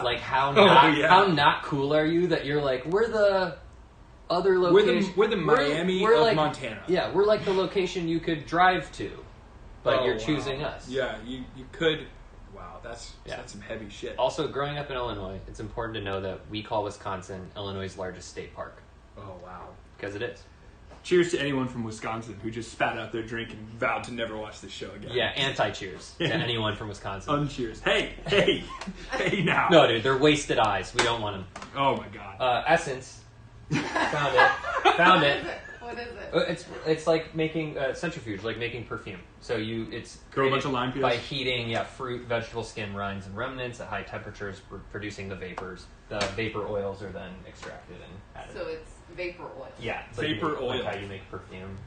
Speaker 2: Like how not cool are you that you're like, we're the other location.
Speaker 1: We're the Miami of like, Montana.
Speaker 2: Yeah, we're like the location you could drive to, but you're choosing us.
Speaker 1: Yeah, you could. Wow, that's some heavy shit.
Speaker 2: Also, growing up in Illinois, it's important to know that we call Wisconsin Illinois' largest state park.
Speaker 1: Oh wow,
Speaker 2: because it is.
Speaker 1: Cheers to anyone from Wisconsin who just spat out their drink and vowed to never watch this show again.
Speaker 2: Yeah, anti-cheers to anyone from Wisconsin.
Speaker 1: Uncheers. Hey now.
Speaker 2: No, dude, they're wasted eyes. We don't want them.
Speaker 1: Oh my god.
Speaker 2: Essence. Found it.
Speaker 4: What is it?
Speaker 2: It's like making centrifuge, like making perfume. So it's
Speaker 1: throw a bunch of lime peels
Speaker 2: by heating, fruit, vegetable skin, rinds, and remnants at high temperatures, producing the vapors. The vapor oils are then extracted and added.
Speaker 4: So it's vapor oil.
Speaker 2: Yeah,
Speaker 1: vapor oil.
Speaker 2: Like how you make perfume,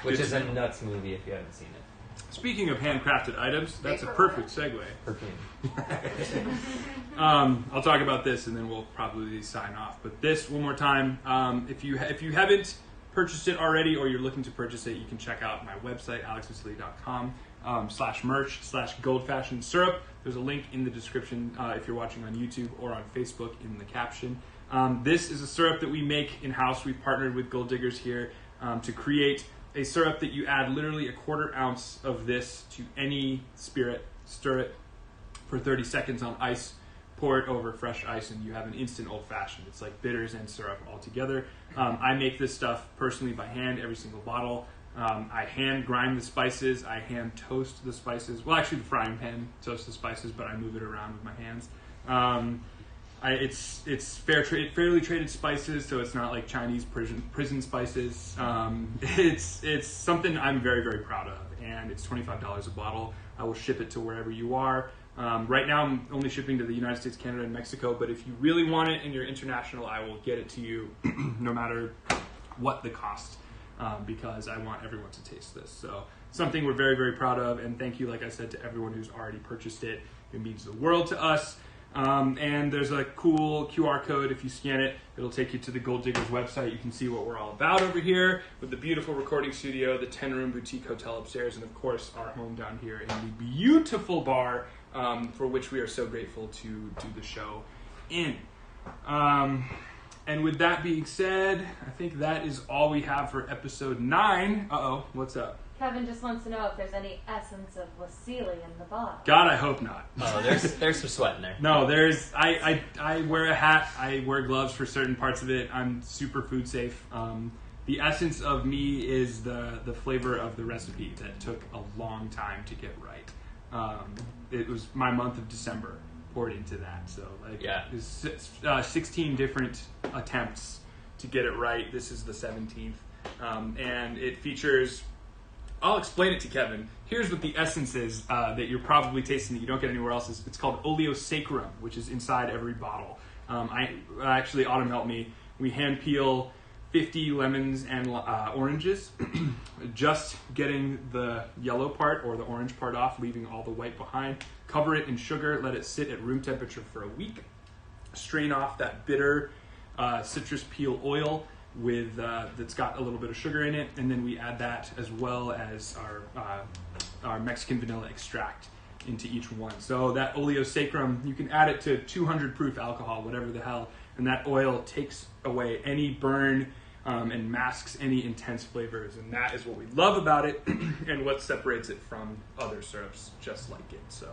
Speaker 2: which is a nuts movie if you haven't seen it.
Speaker 1: Speaking of handcrafted items, that's a perfect segue.
Speaker 2: Perfume.
Speaker 1: I'll talk about this and then we'll probably sign off. But this, one more time, if you haven't purchased it already or you're looking to purchase it, you can check out my website, alexwasily.com /merch/gold-fashioned syrup. There's a link in the description if you're watching on YouTube or on Facebook in the caption. This is a syrup that we make in-house. We've partnered with Gold Diggers here to create a syrup that you add literally a 1/4 ounce of this to any spirit, stir it for 30 seconds on ice, pour it over fresh ice, and you have an instant old-fashioned. It's like bitters and syrup all together. I make this stuff personally by hand, every single bottle. I hand grind the spices. I hand toast the spices. Well, actually, the frying pan toasts the spices, but I move it around with my hands. It's fairly traded spices, so it's not like Chinese prison spices. It's something I'm very, very proud of, and it's $25 a bottle. I will ship it to wherever you are. Right now, I'm only shipping to the United States, Canada, and Mexico, but if you really want it and you're international, I will get it to you no matter what the cost, because I want everyone to taste this. So something we're very, very proud of, and thank you, like I said, to everyone who's already purchased it. It means the world to us. And there's a cool QR code. If you scan it, it'll take you to the Gold Diggers website. You can see what we're all about over here with the beautiful recording studio, the 10-room boutique hotel upstairs, and of course our home down here in the beautiful bar for which we are so grateful to do the show in. And with that being said, I think that is all we have for episode 9. Uh-oh, what's up?
Speaker 3: Kevin just wants to know if there's any essence of wasily in the bottle.
Speaker 1: God, I hope not.
Speaker 2: Oh, there's some sweat in there.
Speaker 1: No, I wear a hat. I wear gloves for certain parts of it. I'm super food safe. The essence of me is the flavor of the recipe that took a long time to get right. It was my month of December poured into that. So it was 16 different attempts to get it right. This is the 17th. And it features... I'll explain it to Kevin. Here's what the essence is that you're probably tasting that you don't get anywhere else. It's called oleo sacrum, which is inside every bottle. Autumn helped me. We hand peel 50 lemons and oranges, just getting the yellow part or the orange part off, leaving all the white behind. Cover it in sugar, let it sit at room temperature for a week. Strain off that bitter citrus peel oil with that's got a little bit of sugar in it, and then we add that as well as our Mexican vanilla extract into each one. So that oleo sacrum, you can add it to 200 proof alcohol, whatever the hell, and that oil takes away any burn and masks any intense flavors, and that is what we love about it and what separates it from other syrups just like it. So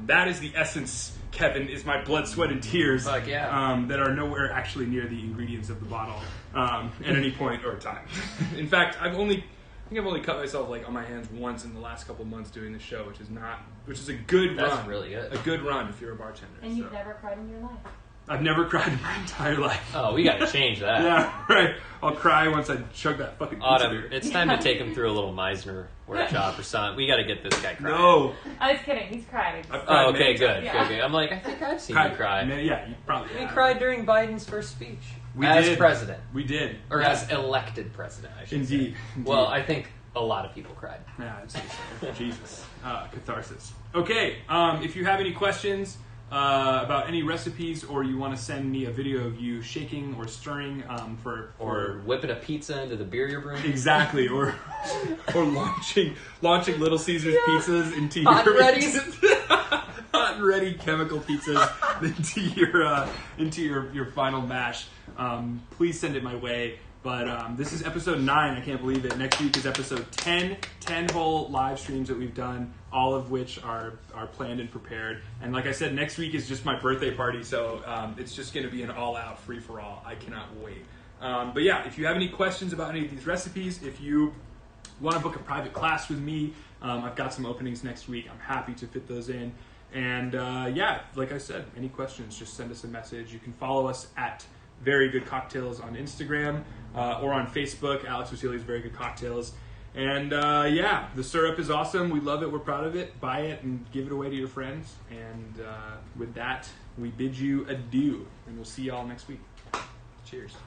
Speaker 1: that is the essence, Kevin, is my blood, sweat, and tears that are nowhere actually near the ingredients of the bottle at any point or time. In fact, I've only cut myself on my hands once in the last couple months doing the show, which is a good run.
Speaker 2: That's really good.
Speaker 1: A good run if you're a bartender.
Speaker 3: And you've never cried in your life.
Speaker 1: I've never cried in my entire life.
Speaker 2: Oh, we gotta change that.
Speaker 1: Yeah, right. I'll cry once I chug that fucking pizza
Speaker 2: Autumn,
Speaker 1: beer.
Speaker 2: it's time to take him through a little Meisner workshop or something. We gotta get this guy crying.
Speaker 1: No.
Speaker 3: I was kidding. He's crying.
Speaker 1: I've cried
Speaker 2: Oh, okay,
Speaker 1: many
Speaker 2: good,
Speaker 1: times.
Speaker 2: good. I'm like, I think I've seen you cry.
Speaker 1: Yeah, you probably
Speaker 2: We
Speaker 1: have.
Speaker 2: cried during Biden's first speech.
Speaker 1: We
Speaker 2: as
Speaker 1: did.
Speaker 2: president.
Speaker 1: We did.
Speaker 2: Or
Speaker 1: Yeah.
Speaker 2: as elected president, I should
Speaker 1: Indeed.
Speaker 2: say.
Speaker 1: Indeed.
Speaker 2: Well, I think a lot of people cried.
Speaker 1: Yeah, I'd say so. Jesus. Catharsis. Okay, if you have any questions about any recipes, or you want to send me a video of you shaking or stirring
Speaker 2: Or whipping a pizza into the beer you're brewing.
Speaker 1: exactly, or launching Little Caesars pizzas into
Speaker 2: Hot
Speaker 1: your
Speaker 2: and ready.
Speaker 1: hot and ready chemical pizzas into your final mash. Please send it my way. But this is episode 9. I can't believe it. Next week is episode 10. 10 whole live streams that we've done, all of which are planned and prepared. And like I said, next week is just my birthday party, so it's just going to be an all-out free-for-all. I cannot wait. But yeah, if you have any questions about any of these recipes, if you want to book a private class with me, I've got some openings next week. I'm happy to fit those in. And yeah, like I said, any questions, just send us a message. You can follow us at Very Good Cocktails on Instagram or on Facebook, Alex Wassily's Very Good Cocktails. And yeah, the syrup is awesome. We love it. We're proud of it. Buy it and give it away to your friends. And with that, we bid you adieu. And we'll see y'all next week. Cheers.